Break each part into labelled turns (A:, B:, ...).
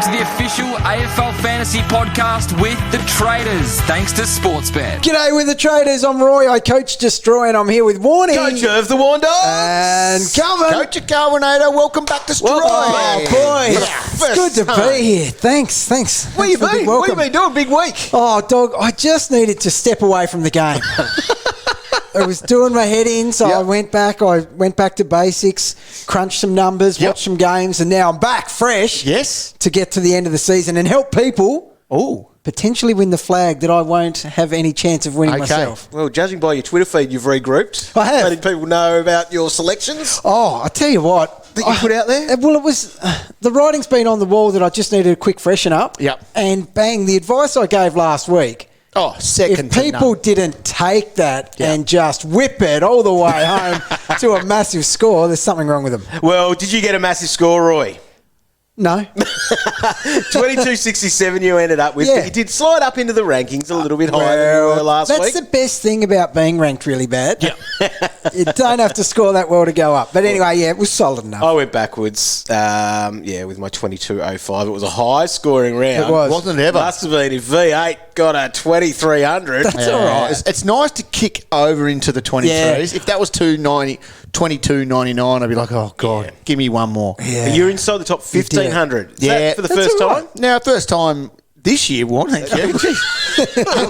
A: to the official AFL Fantasy Podcast with the Traders, thanks to Sportsbet.
B: G'day with the Traders. I'm Roy. I coach Destroy, and I'm here with Warnie.
C: Coach of the Warn Dogs.
B: And Calvin.
C: Coach of Carbonator. Welcome back to Destroy.
B: Oh, boy. It's good to be here. Thanks.
C: Where you been? What you been doing? Big week.
B: Oh, dog, I just needed to step away from the game. I was doing my head in, so I went back to basics, crunched some numbers, watched some games, and now I'm back fresh to get to the end of the season and help people potentially win the flag that I won't have any chance of winning myself.
C: Well, judging by your Twitter feed, you've regrouped.
B: I have.
C: Letting people know about your selections.
B: Oh, I tell you what.
C: That you put out there?
B: Well, it was the writing's been on the wall that I just needed a quick freshen up.
C: Yep.
B: And bang, the advice I gave last week.
C: Oh, second
B: If people didn't take that and just whip it all the way home to a massive score, there's something wrong with them.
C: Well, did you get a massive score, Roy?
B: No.
C: 22.67 you ended up with, but you did slide up into the rankings a little bit higher than you were last week.
B: That's the best thing about being ranked really bad. You don't have to score that well to go up. But anyway, it was solid enough.
C: I went backwards, with my 22.05. It was a high-scoring round.
B: It was.
D: Wasn't it ever?
C: Must have been if V8 got a 2300.
B: That's all right.
D: It's nice to kick over into the 23s.
B: Yeah.
D: If that was 22.99, I'd be like, oh, God, give me one more.
B: Yeah.
C: But you're inside the top 1500. Is that for the
B: That's
C: first
B: all
C: time?
B: right.
D: Now, first time this year, wasn't it?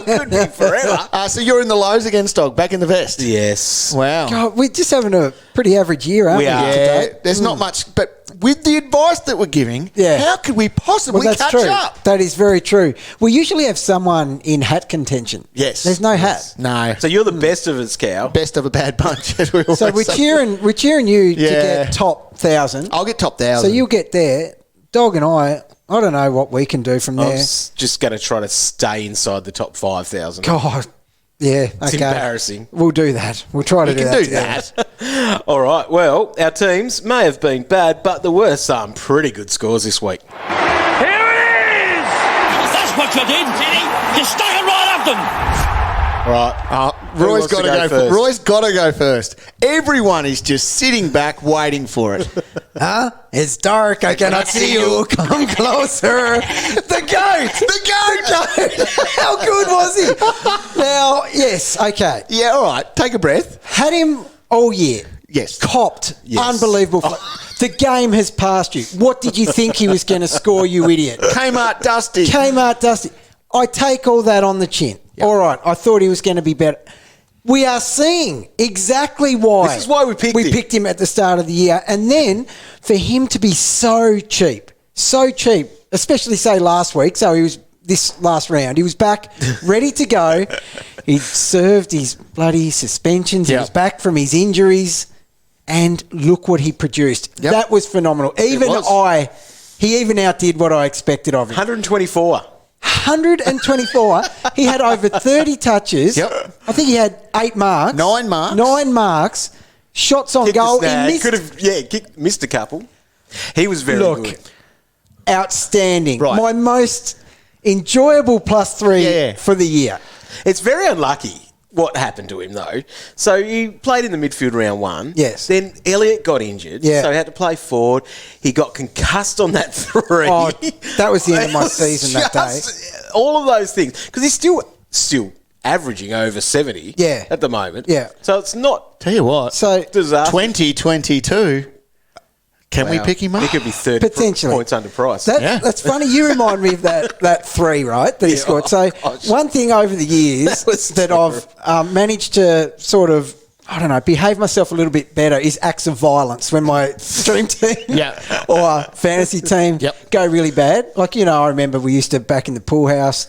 C: Could be forever.
D: So you're in the lows again, Stog, back in the vest.
C: Yes.
D: Wow.
B: God, we're just having a pretty average year, aren't we?
C: We are.
D: Yeah, there's not much, but with the advice that we're giving, how could we possibly
B: that's
D: catch
B: true.
D: up?
B: That is very true. We usually have someone in hat contention.
D: Yes.
B: There's no hat.
D: No.
C: So you're the best of us, Cow.
D: Best of a bad bunch, as we always
B: So we're
D: say.
B: cheering you to
D: Yeah.
B: get top 1,000.
D: I'll get top 1,000.
B: So you'll get there. Dog and I don't know what we can do from
C: I'm
B: there.
C: just going to try to stay inside the top 5,000.
B: God, yeah,
C: It's embarrassing.
B: We'll do that. We'll try to
D: You
B: do
D: can
B: that.
D: do
B: together.
D: that.
C: All right. Well, our teams may have been bad, but there were some pretty good scores this week.
E: Here it is! That's what you did, Jenny. You stuck it right up them.
D: Right.
C: Who
D: Roy's
C: wants to
D: got to
C: go
D: go
C: first?
D: Roy's got to go first. Everyone is just sitting back waiting for it.
B: Huh? It's dark. I cannot see you. Come closer. The goat. The goat. How good was he? Now, yes, okay.
D: Yeah, all right. Take a breath.
B: Had him all year.
D: Yes.
B: Copped.
C: Yes.
B: Unbelievable. The game has passed you. What did you think he was going to score, you idiot?
D: Kmart Dusty.
B: Kmart Dusty. I take all that on the chin.
D: Yep.
B: All right. I thought he was going to be better. We are seeing exactly why.
C: This is why we picked him.
B: At the start of the year. And then for him to be so cheap, especially say last week. So he was this last round. He was back ready to go. He'd served his bloody suspensions. He was back from his injuries. And look what he produced.
D: Yep.
B: That was phenomenal. He even outdid what I expected of him.
C: 124.
B: 124. He had over 30 touches.
D: Yep.
B: I think he had 8 marks.
D: 9 marks.
B: 9 marks. Shots on
C: Hit
B: goal.
C: the snag.
B: He missed.
C: Could have, missed a couple. He was very good.
B: Outstanding.
D: Right.
B: My most enjoyable +3 for the year.
C: It's very unlucky what happened to him, though. So he played in the midfield round 1.
B: Yes.
C: Then Elliott got injured.
B: Yeah.
C: So he had to play forward. He got concussed on that 3.
B: Oh, that was the end of my
C: It was
B: season that day.
C: All of those things. Because he's still averaging over 70 at the moment.
B: Yeah.
C: So it's not
D: Tell you what.
B: So
C: disaster.
D: 2022. Can we pick him up?
C: He could be 30
B: potentially
C: points underpriced.
B: That's funny. You remind me of that 3, right? That he scored. So one thing over the years that I've managed to sort of, I don't know, behave myself a little bit better is acts of violence when my stream team or fantasy team go really bad. Like, I remember we used to, back in the pool house,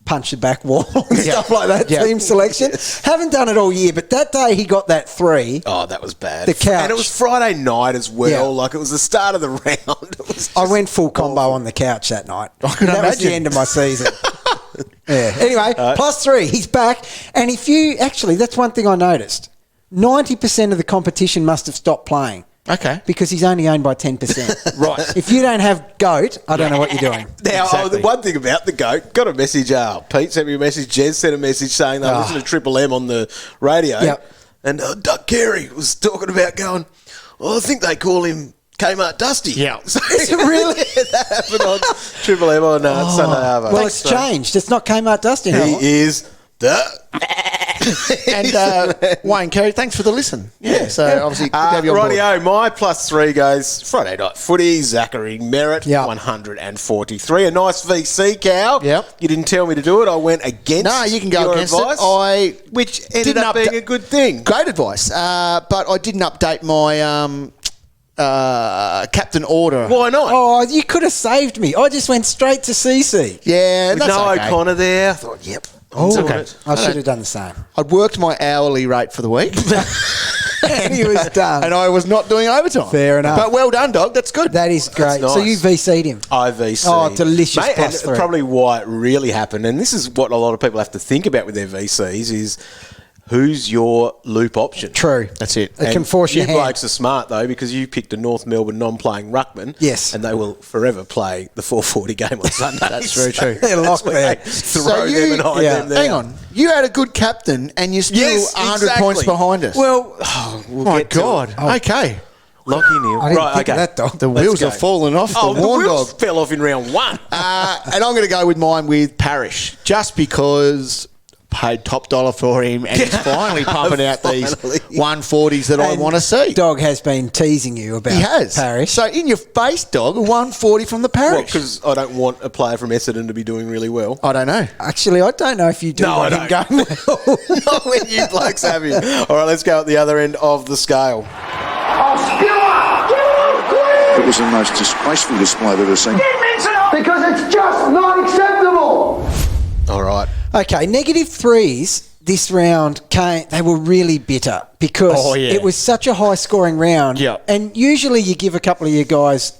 B: punch the back wall and stuff like that, team selection. Haven't done it all year, but that day he got that 3.
C: Oh, that was bad.
B: The couch.
C: And it was Friday night as well.
B: Yeah.
C: Like, it was the start of the round. It was
B: I went full combo on the couch that night.
D: I could
B: that was
D: imagine.
B: the end of my season. Anyway, +3. He's back. And that's one thing I noticed. 90% of the competition must have stopped playing.
D: Okay.
B: Because he's only owned by 10%.
C: Right.
B: If you don't have GOAT, I don't know what you're doing.
C: Now, the one thing about the GOAT, got a message, Pete sent me a message, Jez sent a message saying they listened to Triple M on the radio.
B: Yep.
C: And Doug Carey was talking about going, I think they call him Kmart Dusty.
D: Yeah.
C: So,
B: Is it really?
C: that happened on Triple M on Sunday Arvo.
B: Well, it's changed. It's not Kmart Dusty now.
C: He is the...
D: And Wayne Carey, thanks for the listen. Yeah, so obviously good to have you on board.
C: Rightio, my +3 goes Friday night footy, Zachary Merritt,
B: Yep.
C: 143. A nice VC, Cow.
D: Yep.
C: You didn't tell me to do it. I went against
D: No, you can go
C: your
D: against
C: advice,
D: it.
C: which ended up being a good thing.
D: Great advice. But I didn't update my captain order.
C: Why not?
B: Oh, you could have saved me. I just went straight to CC.
D: Yeah,
C: With
D: that's
C: no
D: okay.
C: O'Connor there. I thought, yep.
B: Oh,
C: okay.
B: I should have done the same.
D: I'd worked my hourly rate for the week.
B: And he was done.
D: And I was not doing overtime.
B: Fair enough.
D: But well done, dog. That's good.
B: That is great.
C: That's
B: So
C: nice.
B: you VC'd him.
C: I VC.
B: Oh, delicious
C: Mate, and
B: +3.
C: probably why it really happened, and this is what a lot of people have to think about with their VCs, is who's your loop option?
B: True.
D: That's it.
B: It can
C: And
B: force your
C: you
B: hand.
C: blokes are smart, though, because you picked a North Melbourne non-playing ruckman.
B: Yes.
C: And they will forever play the 4:40 game on Sunday.
D: That's very true.
B: They're locked there.
C: Throw them and hide them there.
D: Hang on. You had a good captain and you're still
C: Yes,
D: 100
C: exactly.
D: points behind us.
C: Well, we'll
D: my
C: get to
D: God.
C: it.
D: Okay.
C: Lockie Neal.
B: I didn't
C: Right,
B: think
C: okay.
B: of that, dog.
D: The
C: Let's
D: wheels
C: go.
D: are falling off
C: Oh,
D: the
C: the
D: warn
C: wheels
D: dog.
C: fell off in round one.
D: And I'm going to go with mine with Parrish, just because paid top dollar for him and he's finally pumping out these
C: Finally.
D: 140s that I
B: And
D: want to see.
B: Dog has been teasing you about
D: He has.
B: Parish.
D: So in your face, dog, a 140 from the Parish.
C: Because I don't want a player from Essendon to be doing really well.
D: I don't know.
B: Actually, I don't know if you do
C: No,
B: want
C: I
B: him
C: don't.
B: going well.
C: Not when you blokes have him. All right, let's go at the other end of the scale.
F: It was the most disgraceful display I've ever seen.
G: Because it's just not acceptable.
C: All right.
B: Okay, -3s this round they were really bitter because
D: Oh, yeah.
B: it was such a high scoring round.
D: Yeah.
B: And usually you give a couple of your guys,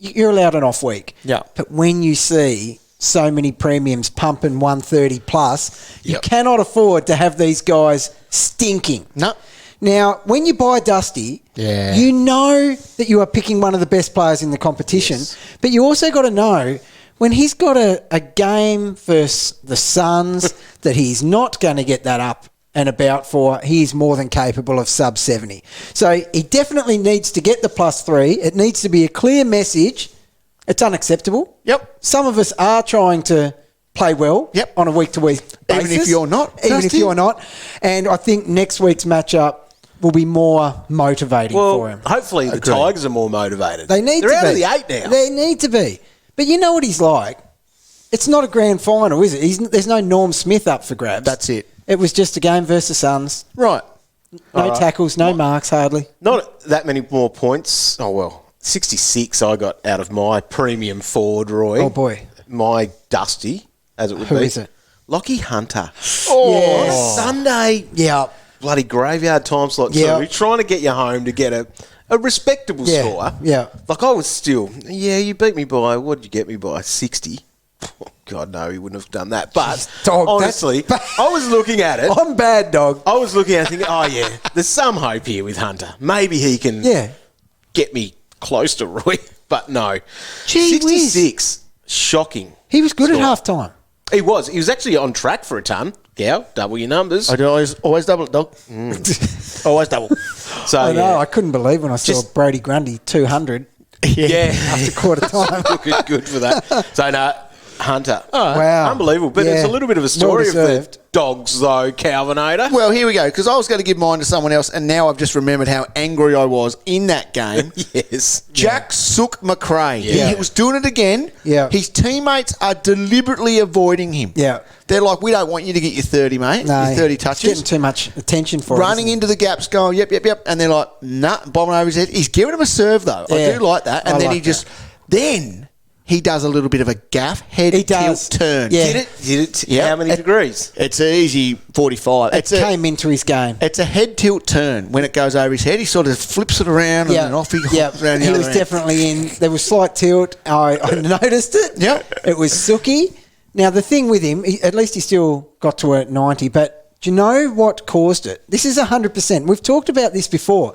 B: you're allowed an off week.
D: Yeah.
B: But when you see so many premiums pumping 130 plus, you
C: Yep.
B: cannot afford to have these guys stinking.
D: No.
B: Now, when you buy Dusty,
D: Yeah.
B: you know that you are picking one of the best players in the competition, but you also got to know when he's got a game versus the Suns that he's not going to get that up and about for, he's more than capable of sub 70. So he definitely needs to get the +3. It needs to be a clear message. It's unacceptable.
D: Yep.
B: Some of us are trying to play well
D: Yep.
B: on a week-to-week basis.
D: Even if you're not,
B: Even if
D: Dusty.
B: you're not. And I think next week's matchup will be more motivating for him.
C: Hopefully the
D: Agreed.
C: Tigers are more motivated.
B: They need
C: They're
B: to
C: out
B: be.
C: of the 8 now.
B: They need to be. But you know what he's like. It's not a grand final, is it? There's no Norm Smith up for grabs.
D: That's it.
B: It was just a game versus Suns.
D: Right.
B: No tackles, no marks, hardly.
C: Not that many more points. Oh, well, 66 I got out of my premium forward, Roy.
B: Oh, boy.
C: My Dusty, as it would
B: Who
C: be.
B: is it?
C: Lockie Hunter.
B: Oh.
C: On a Sunday,
B: Yeah.
C: bloody graveyard time slot.
B: Yeah.
C: So you're trying to get you home to get a respectable
B: Yeah,
C: score.
B: yeah.
C: Like I was still, you beat me by, what did you get me by? 60. Oh, God, no, he wouldn't have done that. But
B: Dog,
C: honestly,
B: that's-
C: I was looking at it.
B: I'm bad, dog.
C: I was looking at it thinking, oh, yeah, there's some hope here with Hunter. Maybe he can
B: Yeah.
C: get me close to Roy. But no.
B: Gee whiz.
C: 66. Shocking.
B: He was good at
C: score.
B: halftime.
C: He was. He was actually on track for a ton. Gow, double your numbers.
D: I always double it, dog. Always double.
C: So,
B: I know.
C: yeah.
B: I couldn't believe when I saw
C: Just-
B: Brady Grundy 200
C: Yeah.
B: after quarter time.
C: good for that. So, no, Hunter.
B: Wow.
C: Unbelievable. But
B: Yeah.
C: it's a little bit of a story of the
B: Well-deserved.
C: dogs, though, Calvinator.
D: Well, here we go, because I was going to give mine to someone else, and now I've just remembered how angry I was in that game.
C: Yes.
D: Jack Sook McRae.
C: Yeah.
D: He was doing it again.
B: Yeah.
D: His teammates are deliberately avoiding him.
B: Yeah.
D: They're like, we don't want you to get your 30, mate.
B: No,
D: Your 30
B: it's
D: touches.
B: getting too much attention for
D: Running
B: it.
D: into the gaps, going, yep. And they're like, nah, bombing over his head. He's giving him a serve, though. I
B: Yeah.
D: do like that. And
B: I
D: then
B: like
D: he just, then he does a little bit of a gaff, head
B: He
D: tilt
B: does.
D: turn.
B: Yeah.
C: Did it?
D: Yeah.
C: How many degrees?
D: It's easy, 45.
B: It came into his game.
D: It's a head tilt turn. When it goes over his head, he sort of flips it around and then off he hops around the
B: he
D: other
B: was
D: end.
B: definitely in. There was slight tilt. I noticed it.
D: Yeah.
B: It was Suki. Now, the thing with him, at least he still got to a 90, but do you know what caused it? This is 100%. We've talked about this before.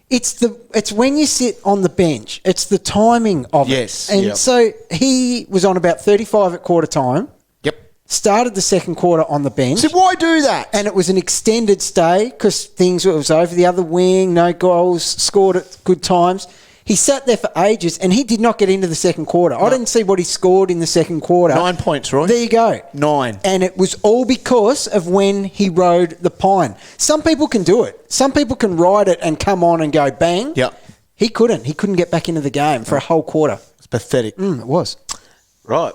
B: It's when you sit on the bench. It's the timing of
D: Yes.
B: it. And
C: Yep.
B: so he was on about 35 at quarter time,
D: Yep.
B: started the second quarter on the bench.
D: So why do that?
B: And it was an extended stay because it was over the other wing, no goals, scored at good times. He sat there for ages, and he did not get into the second quarter. I didn't see what he scored in the second quarter.
D: 9 points, Roy.
B: There you go.
D: 9.
B: And it was all because of when he rode the pine. Some people can do it. Some people can ride it and come on and go bang.
D: Yep.
B: He couldn't. He couldn't get back into the game for a whole quarter.
D: It's pathetic.
B: It was.
C: Right.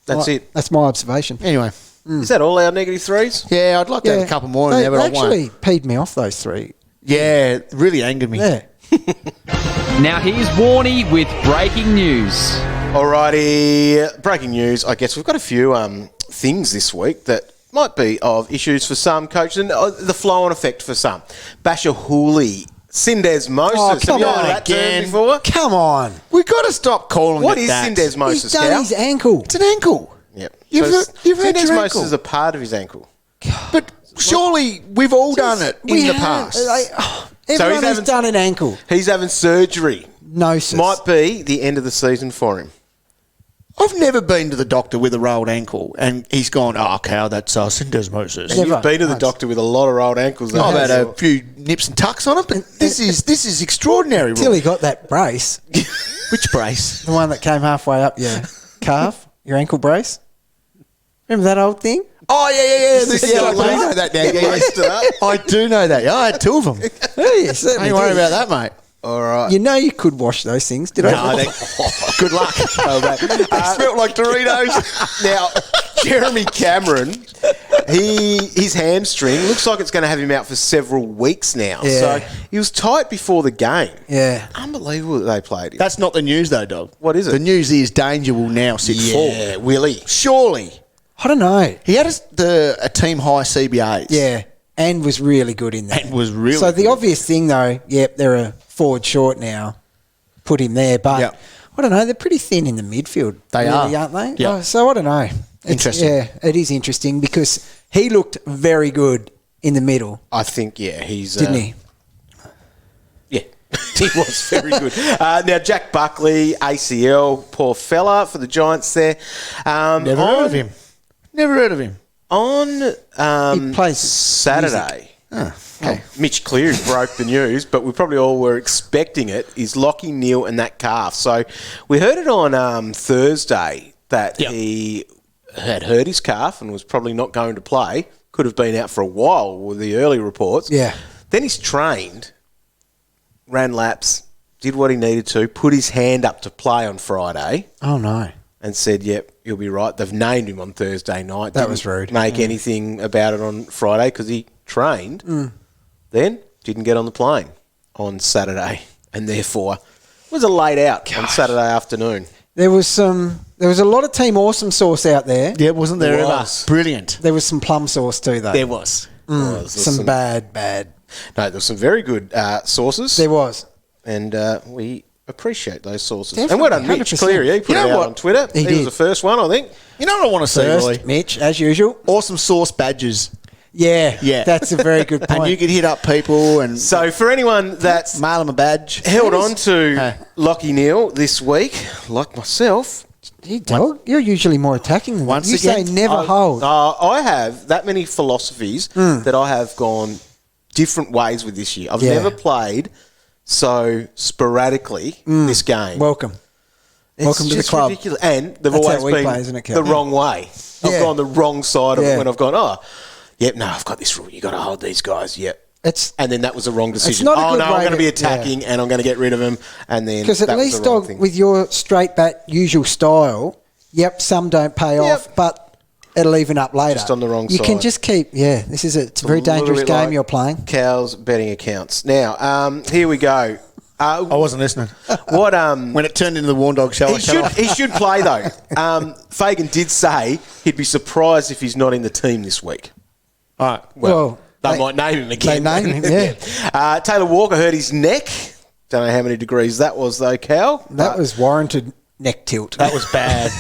C: That's
B: Right.
C: it.
B: That's my observation.
D: Anyway.
C: Is that all our negative threes?
D: Yeah, I'd like to have a couple more in
B: They
D: there, but I
B: actually
D: won't.
B: peed me off, those three.
D: Yeah, it really angered me.
B: Yeah.
A: Now here's Warnie with breaking news.
C: Alrighty, breaking news. I guess we've got a few things this week that might be of issues for some coaches and the flow-on effect for some. Basher Hooley, Syndesmosis.
B: Oh,
C: Have
B: come
C: you heard
B: on
C: that term
D: again.
C: before?
B: Come on.
D: We've got to stop calling
C: What
D: it
C: is
D: that.
C: Syndesmosis,
B: He's done
C: Cal?
B: his ankle.
D: It's an ankle.
C: Yep.
D: You've hurt your
C: Syndesmosis
D: ankle.
C: is a part of his ankle.
D: But surely we've all done it in the past.
B: Everyone has
C: having-
B: done an ankle.
C: He's having surgery.
B: Gnosis.
C: Might be the end of the season for him.
D: I've never been to the doctor with a rolled ankle, and he's gone, oh, Cal, that's syndesmosis.
C: And
B: Never.
C: you've been to the
B: Once.
C: doctor with a lot of rolled ankles.
D: I've
C: haven't
D: had
C: you?
D: a few nips and tucks on it, but this is extraordinary.
B: Till
D: Roy.
B: he got that brace,
D: Which brace?
B: the one that came halfway up your calf, your ankle brace. Remember that old thing?
D: Oh, yeah.
B: Yeah,
D: I do
B: like
D: know that now. Yeah,
C: Laced it up.
D: I do know that. Yeah, I had 2 of them.
B: Yeah, you certainly
D: Don't worry
B: did.
D: about that, mate.
C: All right.
B: You know you could wash those things, did I?
D: Good luck. They smelt like Doritos.
C: Now, Jeremy Cameron, his hamstring looks like it's going to have him out for several weeks now.
B: Yeah.
C: So he was tight before the game.
B: Yeah.
C: Unbelievable that they played him.
D: That's not the news, though, dog.
C: What is it?
D: The news is Danger will now sit
C: Yeah,
D: full.
C: Willie.
D: Surely.
B: I don't know.
D: He had a team high CBAs.
B: Yeah. And was really good in that.
D: And was really
B: So the
D: good.
B: obvious thing, though, yep, they're a forward short now. Put him there. But
D: Yep.
B: I don't know. They're pretty thin in the midfield.
D: They
B: really,
D: are.
B: aren't they?
D: Yep.
B: Oh, so I don't know. It's-
D: Interesting.
B: Yeah, it is interesting because he looked very good in the middle,
C: I think, yeah, he's...
B: didn't he?
C: Yeah, he was very good. Now, Jack Buckley, ACL, poor fella for the Giants there.
D: Never heard of him. Never heard of him.
C: On
B: He plays
C: Saturday,
D: Okay.
C: Mitch Cleary broke the news, but we probably all were expecting it, is Lockie Neal and that calf. So we heard it on Thursday that he had hurt his calf and was probably not going to play. Could have been out for a while with the early reports.
B: Yeah.
C: Then he's trained, ran laps, did what he needed to, put his hand up to play on Friday
B: Oh, no.
C: and said, yep, you'll be right. They've named him on Thursday night.
B: That
C: Didn't
B: was rude.
C: Make anything about it on Friday because he trained. Then didn't get on the plane on Saturday and therefore was a late out on Saturday afternoon.
B: There was a lot of Team Awesome sauce out there.
D: Yeah, wasn't there
C: There
D: ever?
C: was.
D: Brilliant.
B: There was some plum sauce too, though.
D: There was.
C: Was. There's
B: some bad.
C: No, there's some very good sauces.
B: There was.
C: And we appreciate those sauces.
B: Definitely,
C: and well done, Mitch
B: 100%.
C: Cleary. He put
D: You know
C: it out
D: what?
C: on Twitter.
B: He
C: He
B: did.
C: was the first one, I think.
D: You know what I want to see,
B: First,
D: Roy?
B: Mitch, as usual.
D: Awesome sauce badges.
B: Yeah,
D: Yeah.
B: that's a very good point.
D: And you could hit up people and
C: So for anyone that's
D: mail them a badge.
C: held on to
D: Hey.
C: Lockie Neal this week, like myself,
B: You dog, you're usually more attacking than
D: Once
B: you
D: again,
B: say never
C: I-
B: hold.
C: I have that many philosophies that I have gone different ways with this year. I've
B: Yeah.
C: never played so sporadically this game.
B: Welcome.
C: It's
B: welcome to the
C: just
B: club.
C: ridiculous. And they've
B: That's how
C: always
B: we
C: been
B: play, isn't it, Kev?
C: the wrong way. I've
B: Yeah.
C: gone the wrong side of
B: Yeah.
C: it when I've gone, oh, yep, no, I've got this rule. You got to hold these guys. Yep.
B: It's
C: And then that was the wrong decision.
B: not a
C: Oh,
B: good
C: no, I'm
B: way
C: going to
B: to-
C: be attacking and I'm going to get rid of him. And then
B: because at
C: that was
B: least
C: the wrong
B: dog
C: thing.
B: with your straight bat usual style. Yep, some don't pay off, but it'll even up later.
C: Just on the wrong
B: you
C: side.
B: can just keep. Yeah, this is it's a very
C: little
B: dangerous
C: bit
B: game
C: like
B: you're playing.
C: Cal's betting accounts. Now, here we go.
D: I wasn't listening.
C: What
D: When it turned into the Warn Dog show, I
C: he
D: cut
C: should
D: off.
C: he should play though. Fagan did say he'd be surprised if he's not in the team this week.
D: All right.
B: Well,
C: They might name him again.
B: They name him, yeah.
C: Taylor Walker hurt his neck. Don't know how many degrees that was though, Cal.
B: That
C: but
B: was warranted neck tilt.
D: That was bad.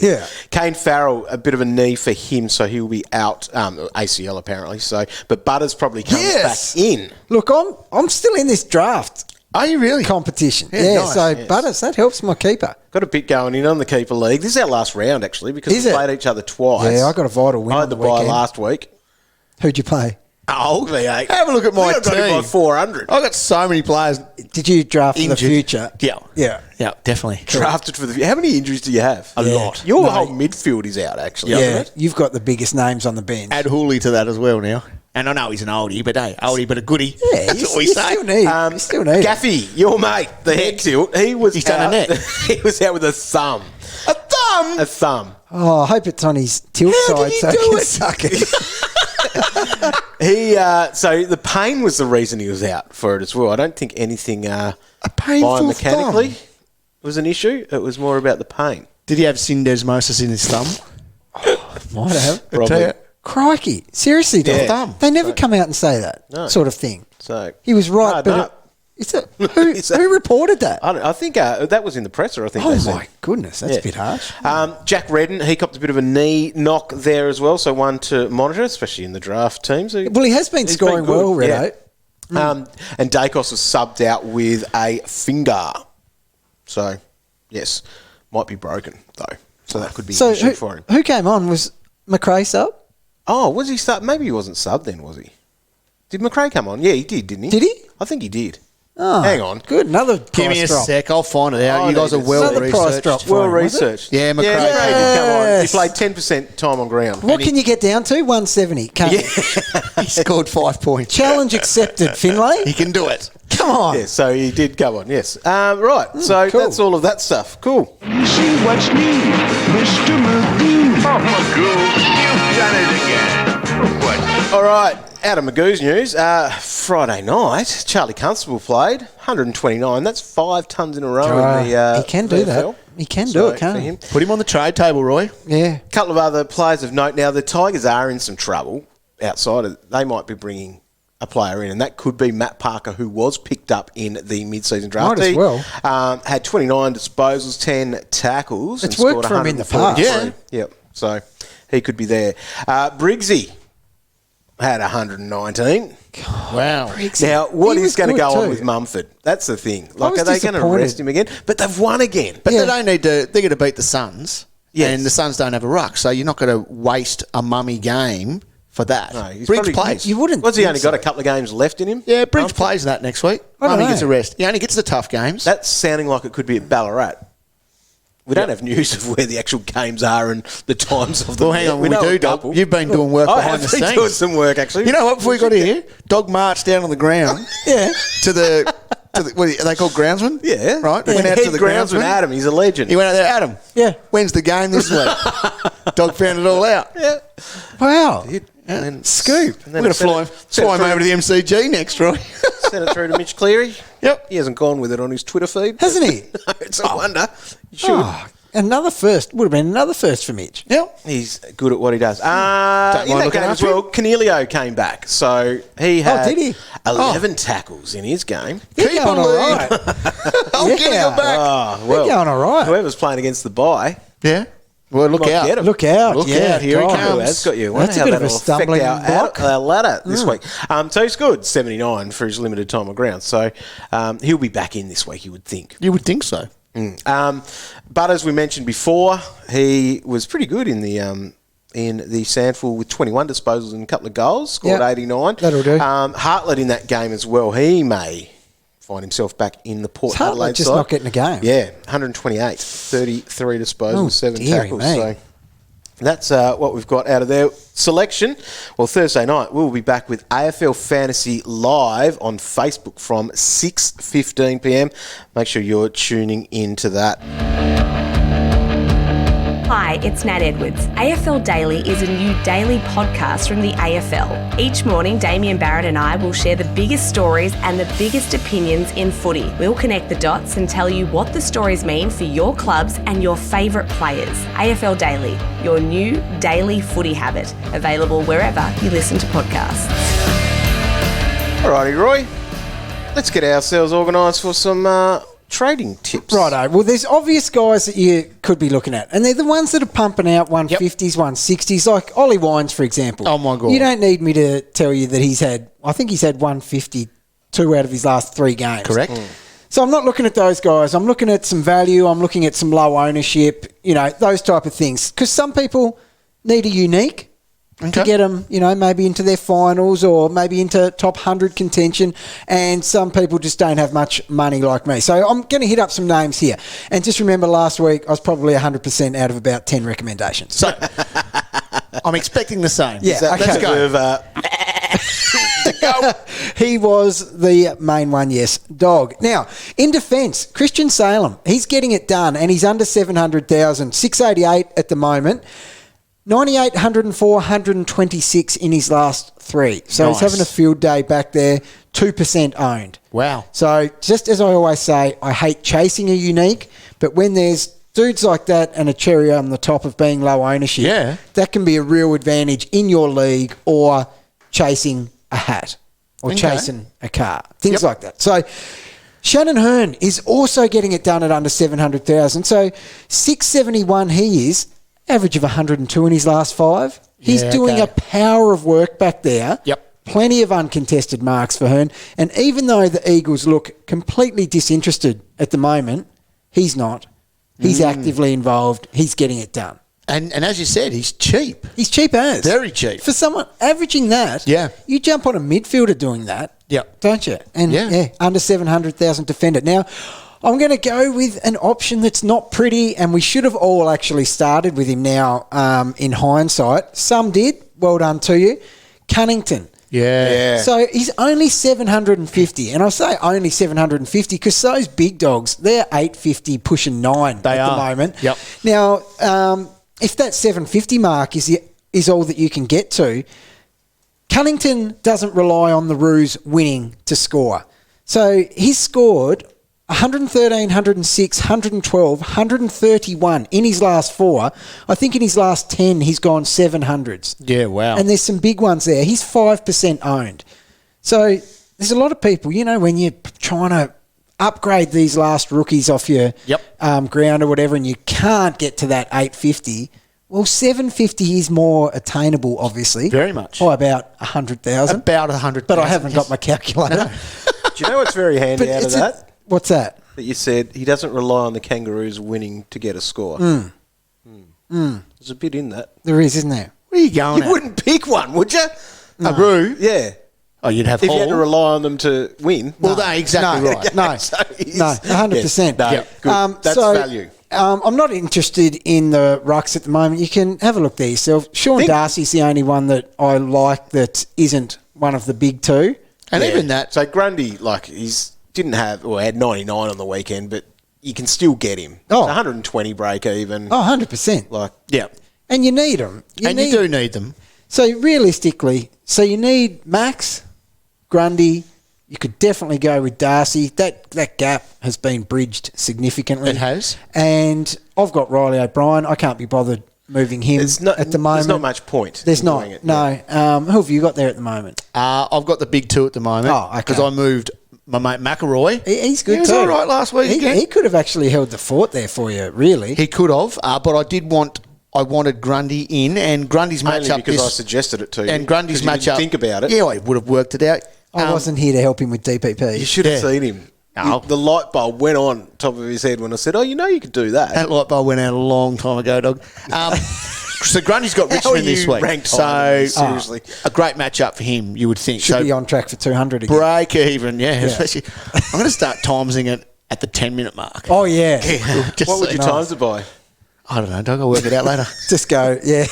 B: yeah.
C: Kane Farrell, a bit of a knee for him, so he'll be out. ACL apparently. So, but Butters probably comes
B: Yes.
C: back in.
B: Look, I'm still in this draft
D: Are you really?
B: competition.
D: Yeah,
B: Yeah,
D: nice,
B: so
C: yes.
B: Butters, that helps my keeper.
C: Got a bit going in on the keeper league. This is our last round actually because
B: Is
C: we
B: it?
C: played each other twice.
B: Yeah, I got a vital win
C: I
B: on
C: had
B: the
C: the bye
B: weekend.
C: last week.
B: Who'd you play?
D: Oh,
C: V8.
D: have a look at my
C: I got him by
D: team.
C: 400.
D: I've got so many players
B: Did you draft for the
D: injured.
B: future?
D: Yeah, definitely.
C: Drafted for the. How many injuries do you have?
D: A lot.
C: Your
B: No.
C: whole midfield is out, actually.
B: Yeah,
C: isn't it?
B: you've got the biggest names on the bench.
D: Add Hooley to that as well now. And I know he's an oldie, but hey, oldie but a goodie.
B: Yeah,
D: That's
B: you,
D: what we
B: you
D: say.
B: still need. You still need.
C: Gaffy, your mate, the head tilt, he's
D: done a
C: out.
D: net.
C: He was out with a thumb.
D: A thumb?
C: A thumb.
B: Oh, I hope it's on his tilt
D: How
B: side
D: did he
B: so he
D: do
B: can
D: it?
B: suck it.
C: So the pain was the reason he was out for it as well. I don't think anything
D: A painful
C: biomechanically
D: thumb.
C: was an issue. It was more about the pain.
D: Did he have syndesmosis in his thumb?
B: Might have.
D: I tell you,
B: Crikey. Seriously, though.
D: Thumb.
B: They never come out and say that sort of thing.
C: So
B: He was right,
C: No, no.
B: who reported that?
C: I think that was in the presser. I think.
B: Oh,
C: they said.
B: my goodness. That's a bit harsh.
C: Jack Redden, he copped a bit of a knee knock there as well, so one to monitor, especially in the draft teams.
B: Well, he has been
C: He's
B: scoring
C: good,
B: well, Redo.
C: And Dacos was subbed out with a finger. So, yes, might be broken, though. So that could be
B: So
C: an issue for him.
B: who came on? Was McRae sub?
C: Oh, was he sub? Maybe he wasn't subbed then, was he? Did McRae come on? Yeah, he did, didn't he?
B: Did he?
C: I think he did.
B: Oh,
C: Hang on.
B: Good. Another
D: give
B: price
D: me a
B: drop.
D: sec. I'll find it out.
C: Oh,
D: You guys are
C: no,
D: well
B: another price
D: researched.
B: drop.
C: Well
B: Fine, was it?
C: researched.
D: Yeah, McRae.
C: did come on. He
B: Yes.
C: played 10% time on ground.
B: What can you get down to? 170. Can't
D: He scored 5 points.
B: Challenge accepted, Finlay.
D: He can do it.
B: Come on.
C: Yeah, so he did come on, yes. Right, so
B: cool.
C: that's all of that stuff. Cool.
F: You see what's new, Mr. Magoo.
E: Oh, Magoo, you've done it again. What?
C: All right, out of Magoo's news, Friday night, Charlie Constable played, 129. That's 5 tons in a row in the
B: he can do that.
C: VFL.
B: He can do it, can't
C: for
B: he?
C: him.
D: Put him on the trade table, Roy.
B: Yeah.
C: A couple of other players of note now. The Tigers are in some trouble outside of. They might be bringing a player in, and that could be Matt Parker, who was picked up in the mid-season draft.
B: Might as well.
C: Had 29 disposals, 10 tackles.
B: It's
C: and
B: worked
C: scored
B: for him in the
C: 143.
B: past.
C: Yep. So he could be there. Briggsy had 119.
D: Wow.
C: Now, what
B: He
C: is
B: was
C: going to
B: good
C: go on
B: too.
C: with Mumford? That's the thing. Like,
B: was
C: are they going to
B: disappointed.
C: arrest him again? But they've won again.
D: But
B: Yeah.
D: they don't need to. They're going to beat the Suns.
C: Yes.
D: And the Suns don't have a ruck, so you're not going to waste a mummy game for that.
C: No, he's
D: Briggs
C: probably-
D: plays.
B: You wouldn't.
C: What's he
B: think
C: only got
B: so.
C: a couple of games left in him?
D: Yeah, Briggs
C: Mumford?
D: plays that next week.
B: I don't
D: Mummy
B: know.
D: gets a rest. He only gets the tough games.
C: That's sounding like it could be at Ballarat. We don't have news of where the actual games are and the times of them.
D: well, hang on, we
C: know
D: do,
C: a
D: Dog.
C: couple.
D: You've been doing work
C: I
D: behind
C: have
D: the
C: been
D: scenes.
C: doing some work, actually.
D: You know what? Before we got here, Dog marched down on the ground.
B: Yeah.
D: To the what are they called, groundsman?
C: Yeah.
D: Right.
C: Yeah.
D: Went out
C: Head
D: to the
C: groundsman
D: groundsman.
C: Adam, he's a legend.
D: He went out there, Adam.
B: Yeah.
D: When's the game this week? Dog found it all out.
C: Yeah.
B: Wow.
C: And then
B: Scoop.
C: and
D: We're
C: then
D: going to fly him over to the MCG next, Roy.
C: Send it through to Mitch Cleary.
D: Yep.
C: He hasn't gone with it on his Twitter feed.
B: Hasn't he?
C: No, it's a wonder. You should.
B: Oh, another first. Would have been another first for Mitch.
D: Yep.
C: He's good at what he does. In
D: mind
C: that
D: looking
C: game as
D: after
C: well, Cornelio came back. So he had
B: did he?
C: 11 tackles in his game.
B: They're
D: Keep
B: going
D: a
B: all
D: lead.
B: right.
D: I'm
B: Yeah.
D: getting it back.
C: Oh, well.
B: They're going all right.
C: Whoever's playing against the bye.
D: Yeah. Well, look
C: Might
D: out.
C: get him.
B: Look out.
D: Look
B: yeah,
D: out. Here he
B: God.
D: comes.
C: Oh, that's got you. I
B: That's a
C: wonder
B: bit
C: how
B: of a
C: that'll affect
B: stumbling
C: our
B: block.
C: ladder this week. So he's good, 79 for his limited time on ground. So he'll be back in this week, you would think.
D: You would think so.
C: But as we mentioned before, he was pretty good in the Sandful with 21 disposals and a couple of goals, scored
B: Yep.
C: 89.
B: That'll do.
C: Hartlett in that game as well. He may find himself back in the Port
B: Is Hartlett
C: Adelaide
B: just
C: side.
B: not getting a game?
C: Yeah, 128, 33 disposals,
B: Oh,
C: 7
B: dearie
C: tackles.
B: me.
C: So that's what we've got out of their selection. Well, Thursday night, we'll be back with AFL Fantasy Live on Facebook from 6:15 p.m. Make sure you're tuning into that.
H: Hi, it's Nat Edwards. AFL Daily is a new daily podcast from the AFL. Each morning, Damien Barrett and I will share the biggest stories and the biggest opinions in footy. We'll connect the dots and tell you what the stories mean for your clubs and your favourite players. AFL Daily, your new daily footy habit. Available wherever you listen to podcasts.
C: Alrighty, Roy. Let's get ourselves organised for some trading tips.
B: Righto. Well, there's obvious guys that you could be looking at, and they're the ones that are pumping out 150s, 160s, like Ollie Wines, for example.
D: Oh, my God.
B: You don't need me to tell you that he's had 152 out of his last 3 games.
D: Correct.
B: So I'm not looking at those guys. I'm looking at some value. I'm looking at some low ownership, those type of things. Because some people need a unique. to get them, maybe into their finals or maybe into top 100 contention. And some people just don't have much money like me. So I'm going to hit up some names here. And just remember last week, I was probably 100% out of about 10 recommendations.
D: So I'm expecting the same.
B: Yeah, okay.
D: Let's go.
B: He was the main one, yes. Dog. Now, in defence, Christian Salem, he's getting it done and he's under 700,000, 688 at the moment. 98, 104, 126 in his last 3. So
D: Nice.
B: he's having a field day back there, 2% owned.
D: Wow.
B: So just as I always say, I hate chasing a unique, but when there's dudes like that and a cherry on the top of being low ownership, that can be a real advantage in your league or chasing a hat or chasing a car, things like that. So Shannon Hearn is also getting it done at under 700,000. So 671 he is. Average of 102 in his last 5. He's doing a power of work back there.
D: Yep.
B: Plenty of uncontested marks for Hearn. And even though the Eagles look completely disinterested at the moment, he's not. He's actively involved. He's getting it done.
D: And as you said, he's cheap.
B: He's cheap as.
D: Very cheap.
B: For someone averaging that, you jump on a midfielder doing that, don't you? And under 700,000 defender. Now, I'm going to go with an option that's not pretty, and we should have all actually started with him now in hindsight. Some did. Well done to you. Cunnington.
D: Yeah.
B: So he's only 750, and I say only 750 because those big dogs, they're 850 pushing 9
D: They
B: at
D: are.
B: the moment.
D: Yep.
B: Now, if that 750 mark is all that you can get to, Cunnington doesn't rely on the Roos winning to score. So he's scored 113, 106, 112, 131 in his last 4. I think in his last 10, he's gone 700s.
D: Yeah, wow.
B: And there's some big ones there. He's 5% owned. So there's a lot of people, when you're trying to upgrade these last rookies off your ground or whatever, and you can't get to that 850, well, 750 is more attainable, obviously.
D: Very much.
B: By about 100,000.
D: About 100,000.
B: But I haven't got my calculator.
C: Do you know what's very handy out of that?
B: What's that?
C: That you said he doesn't rely on the Kangaroos winning to get a score. There's a bit in that.
B: There is, isn't there?
D: Where are you going
C: You wouldn't pick one, would you?
D: A Roo?
C: Yeah.
D: Oh, you'd have
C: If you
D: Hall.
C: had to rely on them to win.
D: Well, no, exactly right.
B: No,
C: So he's-
B: 100%.
C: Yeah, no, good. That's value.
B: I'm not interested in the rucks at the moment. You can have a look there yourself. Sean Darcy's the only one that I like that isn't one of the big 2.
D: And even that.
C: So Grundy, had 99 on the weekend, but you can still get him.
B: Oh.
C: It's 120 break even.
B: Oh, 100%.
D: Yeah.
B: And you need them.
D: You do need them.
B: So realistically, you need Max, Grundy. You could definitely go with Darcy. That gap has been bridged significantly.
D: It has.
B: And I've got Riley O'Brien. I can't be bothered moving him at the moment.
C: There's not much point.
B: There's
C: in
B: not.
C: doing it.
B: No. Who have you got there at the moment?
D: I've got the big 2 at the moment.
B: Oh, okay.
D: Because I moved my mate McElroy.
B: He's good
D: He was
B: too.
D: all right last week again.
B: He could have actually held the fort there for you, really.
D: He could have, but I wanted Grundy in, and Grundy's
C: Only
D: matchup.
C: because I suggested it to you.
D: And Grundy's
C: 'cause you didn't
D: matchup.
C: think about it.
D: Yeah, I would have worked it out.
B: I wasn't here to help him with DPP.
C: You should have seen him.
D: No.
C: The light bulb went on top of his head when I said, "Oh, you could do that."
D: That light bulb went out a long time ago, dog. So Grundy's got
C: How are
D: Richmond this
C: you
D: week.
C: ranked
D: So
C: higher than me? Seriously.
D: a great matchup for him, you would think.
B: Should
D: So
B: be on track for 200 again.
D: break even, Especially, I'm going to start timesing it at the 10-minute mark.
B: Oh, yeah.
D: Just
C: What would
D: so
C: you
D: you know.
C: times it by?
D: I don't know, dog. I'll work it out later.
B: Just go, yeah.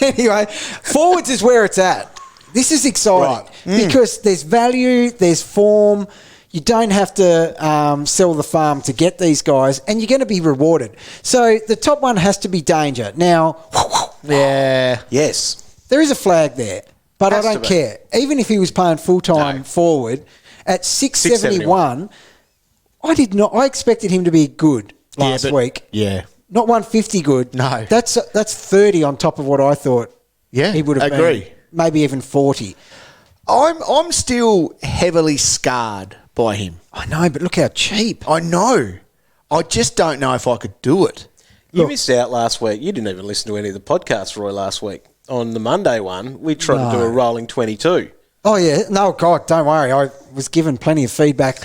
B: Anyway, forwards is where it's at. This is exciting because there's value, there's form. You don't have to sell the farm to get these guys, and you're going to be rewarded. So the top one has to be Danger. Now,
C: Yes.
B: there is a flag there, but I
C: Has to
B: don't
C: be.
B: care. Even if he was playing full-time forward, at 671, I expected him to be good last week.
D: Yeah.
B: Not 150 good.
D: No.
B: That's 30 on top of what I thought he would have
D: agree.
B: been. Maybe even 40.
D: I'm still heavily scarred by him.
B: I know, but look how cheap.
D: I know. I just don't know if I could do it.
C: You missed out last week. You didn't even listen to any of the podcasts, Roy, last week. On the Monday one, we tried to do a rolling 22.
B: Oh, yeah. No, God, don't worry. I was given plenty of feedback.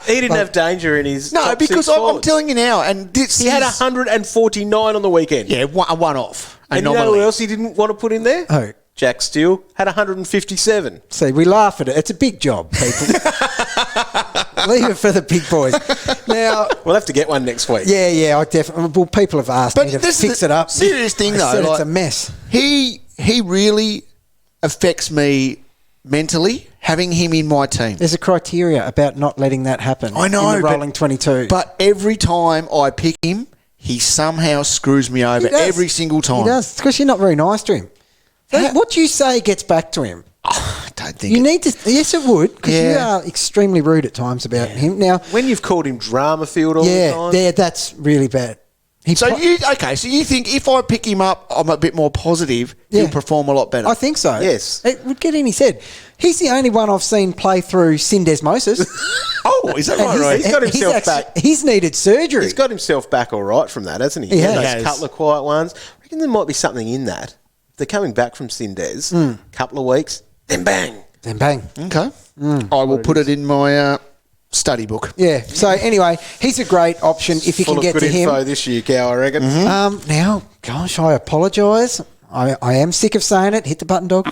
C: He didn't have Danger in his
D: No,
C: top
D: because
C: six
D: I'm
C: forwards.
D: telling you now, and this
C: He had
D: is-
C: 149 on the weekend.
D: Yeah, a one-off.
C: And you know who else he didn't want to put in there?
B: Oh,
C: Jack Steele had 157.
B: See, we laugh at it. It's a big job, people. Leave it for the big boys. Now,
C: We'll have to get one next week.
B: yeah, I definitely. Well, people have asked me to fix it up.
D: Serious thing,
B: I
D: though.
B: said
D: like,
B: it's a mess.
D: He really affects me mentally, having him in my team.
B: There's a criteria about not letting that happen.
D: I know,
B: in the rolling 22.
D: But every time I pick him, he somehow screws me over every single time.
B: He does. It's because you're not very nice to him. What you say gets back to him.
D: I don't think
B: You need to. Yes, it would, because you are extremely rude at times about him. Now,
C: When you've called him drama field all the time.
B: that's really bad.
D: So you think if I pick him up, I'm a bit more positive, he'll perform a lot better?
B: I think so.
C: Yes.
B: It would get in his head. He's the only one I've seen play through syndesmosis.
D: Oh, is that
B: And
D: right?
C: He's got himself back.
B: He's needed surgery.
C: He's got himself back all right from that, hasn't he?
B: He
C: Yeah,
B: has.
C: those couple of quiet ones. I reckon there might be something in that. They're coming back from Sindes, couple of weeks, then bang.
B: Then bang.
D: Okay. I will put it in my study book.
B: Yeah. So anyway, he's a great option if you
C: Full
B: can
C: of
B: get
C: good
B: to him.
C: info this year, Cow, I reckon.
B: Now, gosh, I apologise. I am sick of saying it. Hit the button, dog.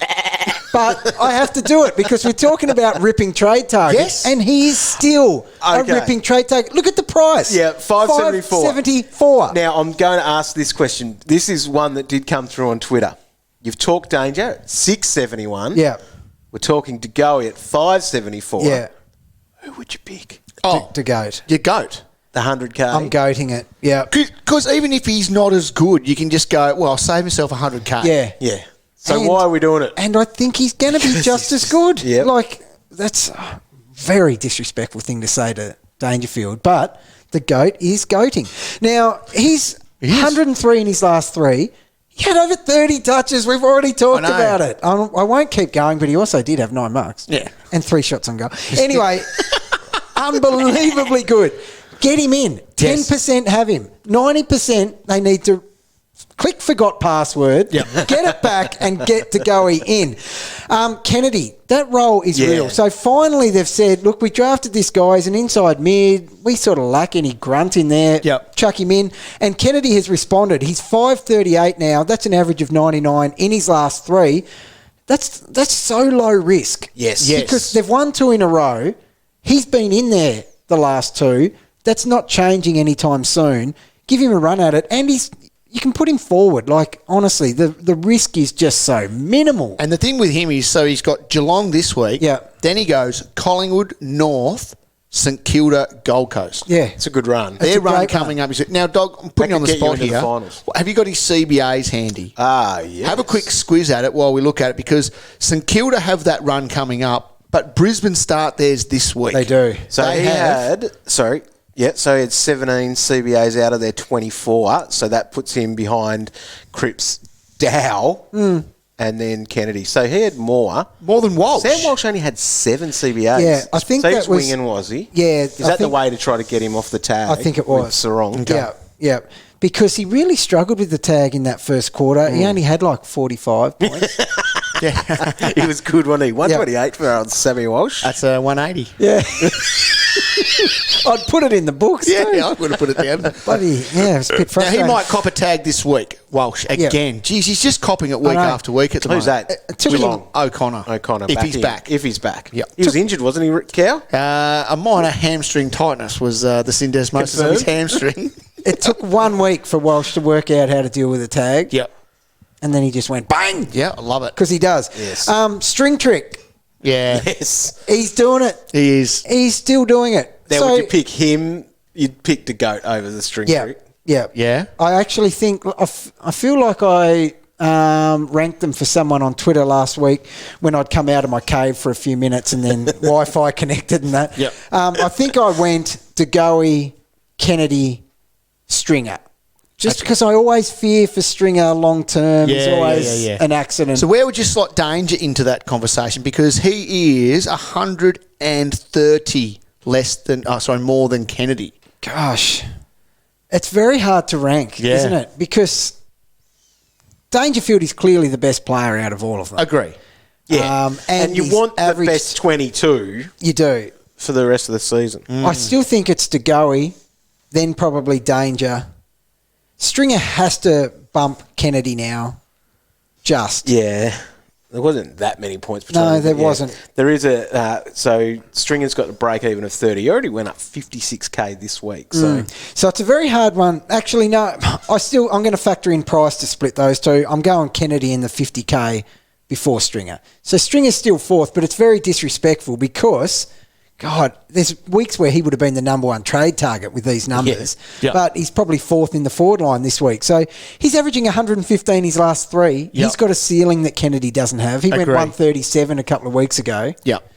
B: But I have to do it because we're talking about ripping trade targets.
D: Yes.
B: And he is still a
C: Okay.
B: ripping trade target. Look at the price.
C: Yeah, $5.74.
B: $5.74.
C: Now, I'm going to ask this question. This is one that did come through on Twitter. You've talked danger at $6.71.
B: Yeah.
C: We're talking to go at $5.74.
B: Yeah.
C: Who would you pick?
B: To goat.
D: Your goat.
C: The 100K?
B: I'm goating it. Yeah.
D: Because even if he's not as good, you can just go, well, I'll save myself 100K.
B: Yeah.
C: Yeah. So
B: And-
C: why are we doing it?
B: And I think he's going to be just as good.
C: Yep.
B: Like, that's a very disrespectful thing to say to Dangerfield, but the GOAT is goating. Now, he's 103 in his last three. He had over 30 touches. We've already talked about it. I won't keep going, but he also did have 9 marks.
D: Yeah.
B: And 3 shots on goal. Anyway, unbelievably good. Get him in. 10% have him. 90% they need to click forgot password, get it back and get to Goey in. Kennedy, that role is real. So finally they've said, look, we drafted this guy as an inside mid. We sort of lack any grunt in there. Chuck him in. And Kennedy has responded. He's 538 now. That's an average of 99 in his last 3. That's so low risk.
C: Yes.
B: Because they've won 2 in a row. He's been in there the last 2. That's not changing anytime soon. Give him a run at it. And you can put him forward. Like, honestly, the risk is just so minimal.
D: And the thing with him is, so he's got Geelong this week.
B: Yeah.
D: Then he goes Collingwood, North, St Kilda, Gold Coast.
B: Yeah.
C: It's a good run.
B: It's a
D: Their run
B: great
D: coming up. Now, Dog, I'm putting you on the
C: could get you
D: spot
C: into the
D: here.
C: finals.
D: Have you got his CBAs handy?
C: Yes.
D: Have a quick squiz at it while we look at it, because St Kilda have that run coming up, but Brisbane start theirs this week.
B: They do.
C: So
D: They
C: he
D: have-
C: had, so he had 17 CBAs out of their 24. So that puts him behind Cripps, Dow, and then Kennedy. So he had more.
D: More than Walsh.
C: Sam Walsh only had 7 CBAs.
B: Yeah, I think
C: so
B: that
C: he's
B: was-
C: winging, was he?
B: Yeah,
C: Is
B: I
C: that the
B: think-
C: way to try to get him off the tag?
B: I think it
C: with
B: was.
C: Sarong?
B: Yeah. Because he really struggled with the tag in that first quarter. He only had like 45 points.
C: He was good, wasn't he? 128 for old Sammy Walsh.
D: That's a 180.
B: Yeah. I'd put it in the books.
D: Yeah,
B: too.
D: I would have put it down.
B: Bloody, yeah, it's a bit
D: Now,
B: frustrating.
D: he might cop a tag this week, Walsh, again. Jeez, he's just copping it week
B: know.
D: after week at the
C: Who's
D: moment.
C: that?
B: took
C: Geelong.
D: O'Connor.
C: O'Connor.
D: If
C: back
D: he's
C: in.
D: back.
C: If he's back.
D: Yep.
C: He was injured, wasn't he, Cow?
D: A minor hamstring tightness was the syndesmosis of his hamstring.
B: It took 1 week for Walsh to work out how to deal with a tag.
D: Yep.
B: And then he just went bang.
D: Yeah, I love it.
B: Because he does.
C: Yes.
B: String trick.
D: Yeah,
C: Yes.
B: He's doing it.
D: he is.
B: He's still doing it.
C: Now,
B: So-
C: would you pick him? You'd pick the GOAT over the string trick.
B: Yeah.
D: Yeah.
B: I actually think, I feel like I ranked them for someone on Twitter last week when I'd come out of my cave for a few minutes and then Wi-Fi connected and that.
D: Yep.
B: I think I went DeGoey, Kennedy, Stringer. Just because I always fear for Stringer long term. He's
D: Yeah,
B: always
D: yeah.
B: an accident.
D: So where would you slot Danger into that conversation? Because he is 130 more than Kennedy.
B: Gosh, it's very hard to rank,
D: Yeah.
B: isn't it? Because Dangerfield is clearly the best player out of all of them.
D: Agree.
C: Yeah.
B: And
C: you
B: he's
C: want the
B: averaged-
C: best 22
B: You do.
C: for the rest of the season.
B: I still think it's DeGoey, then probably Danger. Stringer has to bump Kennedy now. Just.
C: Yeah. There wasn't that many points between
B: No,
C: them,
B: there
C: but yeah.
B: wasn't.
C: There is so Stringer's got a break even of 30. He already went up 56k this week. So
B: So it's a very hard one. Actually, no, I'm going to factor in Price to split those two. I'm going Kennedy in the 50k before Stringer. So Stringer's still fourth, but it's very disrespectful because, God, there's weeks where he would have been the number one trade target with these numbers, but he's probably fourth in the forward line this week. So he's averaging 115 his last three.
D: Yep.
B: He's got a ceiling that Kennedy doesn't have. He went
D: Agree.
B: 137 a couple of weeks ago.
D: Yep.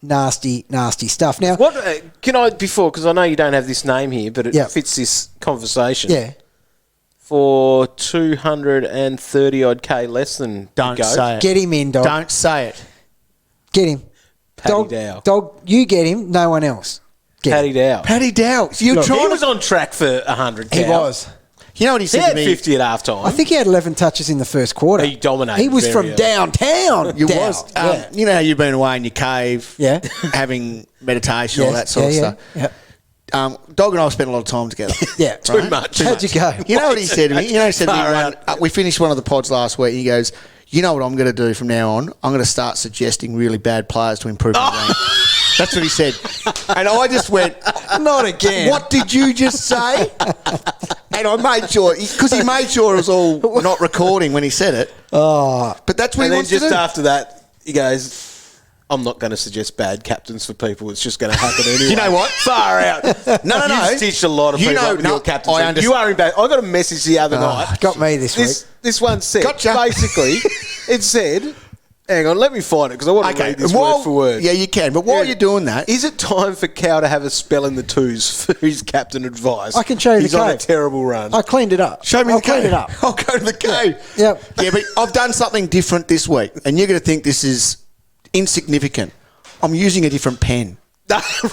B: Nasty stuff. Now,
C: what can I before? Because I know you don't have this name here, but it fits this conversation.
B: yeah.
C: For 230 odd k less than
D: Don't
C: Goat.
D: say it.
B: Get him in, dog.
D: Don't say it.
B: Get him.
C: Paddy Dow.
B: Dog, you get him, no one else.
C: Paddy Dow.
D: Paddy Dow. You're
C: He
D: trying
C: was
D: to...
C: on track for 100.
B: He was.
D: You know what he
C: He
D: said
C: had
D: to me?
C: 50 at half time.
B: I think he had 11 touches in the first quarter.
C: He dominated
B: He was
C: very
B: from
C: early.
B: downtown.
D: You
B: Dow.
D: was.
B: Yeah.
D: You know how you've been away in your cave,
B: Yeah.
D: having meditation, all
B: Yes.
D: that sort of stuff.
B: Yeah.
D: Dog and I spent a lot of time together.
B: Yeah.
C: Too much.
B: How'd you go?
D: You know what he said to me? You know, he said to me,
C: Far out.
D: we finished one of the pods last week. He goes, "You know what I'm going to do from now on? I'm going to start suggesting really bad players to improve my game." That's what he said. And I just went,
B: Not again.
D: "What did you just say?" And I made sure, because he made sure it was all not recording when he said it.
B: Oh,
D: But that's what
C: And
D: he
C: then
D: wants to
C: just
D: do.
C: after that, he goes, I'm not going to suggest bad captains for people. It's just going to happen anyway.
D: You know what?
C: Far out.
D: No.
C: You stitched a lot of
D: You
C: people
D: know-
C: up with
D: no,
C: your captains.
D: I understand.
C: You are in bad. I got a message the other night.
B: got me this week.
C: This one said,
D: Gotcha.
C: basically, it said, hang on, let me find it because I want to read this word for word.
D: Yeah, you can. But while
C: Yeah.
D: you're doing that,
C: Is it time for Cow to have a spell in the twos for his captain advice?
B: I can show you the
C: He's on a
B: cave.
C: terrible run.
B: I cleaned it up.
D: show me
B: I'll
D: the cave.
B: clean it up.
D: I'll go to the cave.
B: Yep.
D: Yeah, but I've done something different this week, and you're going to think this is insignificant. I'm using a different pen.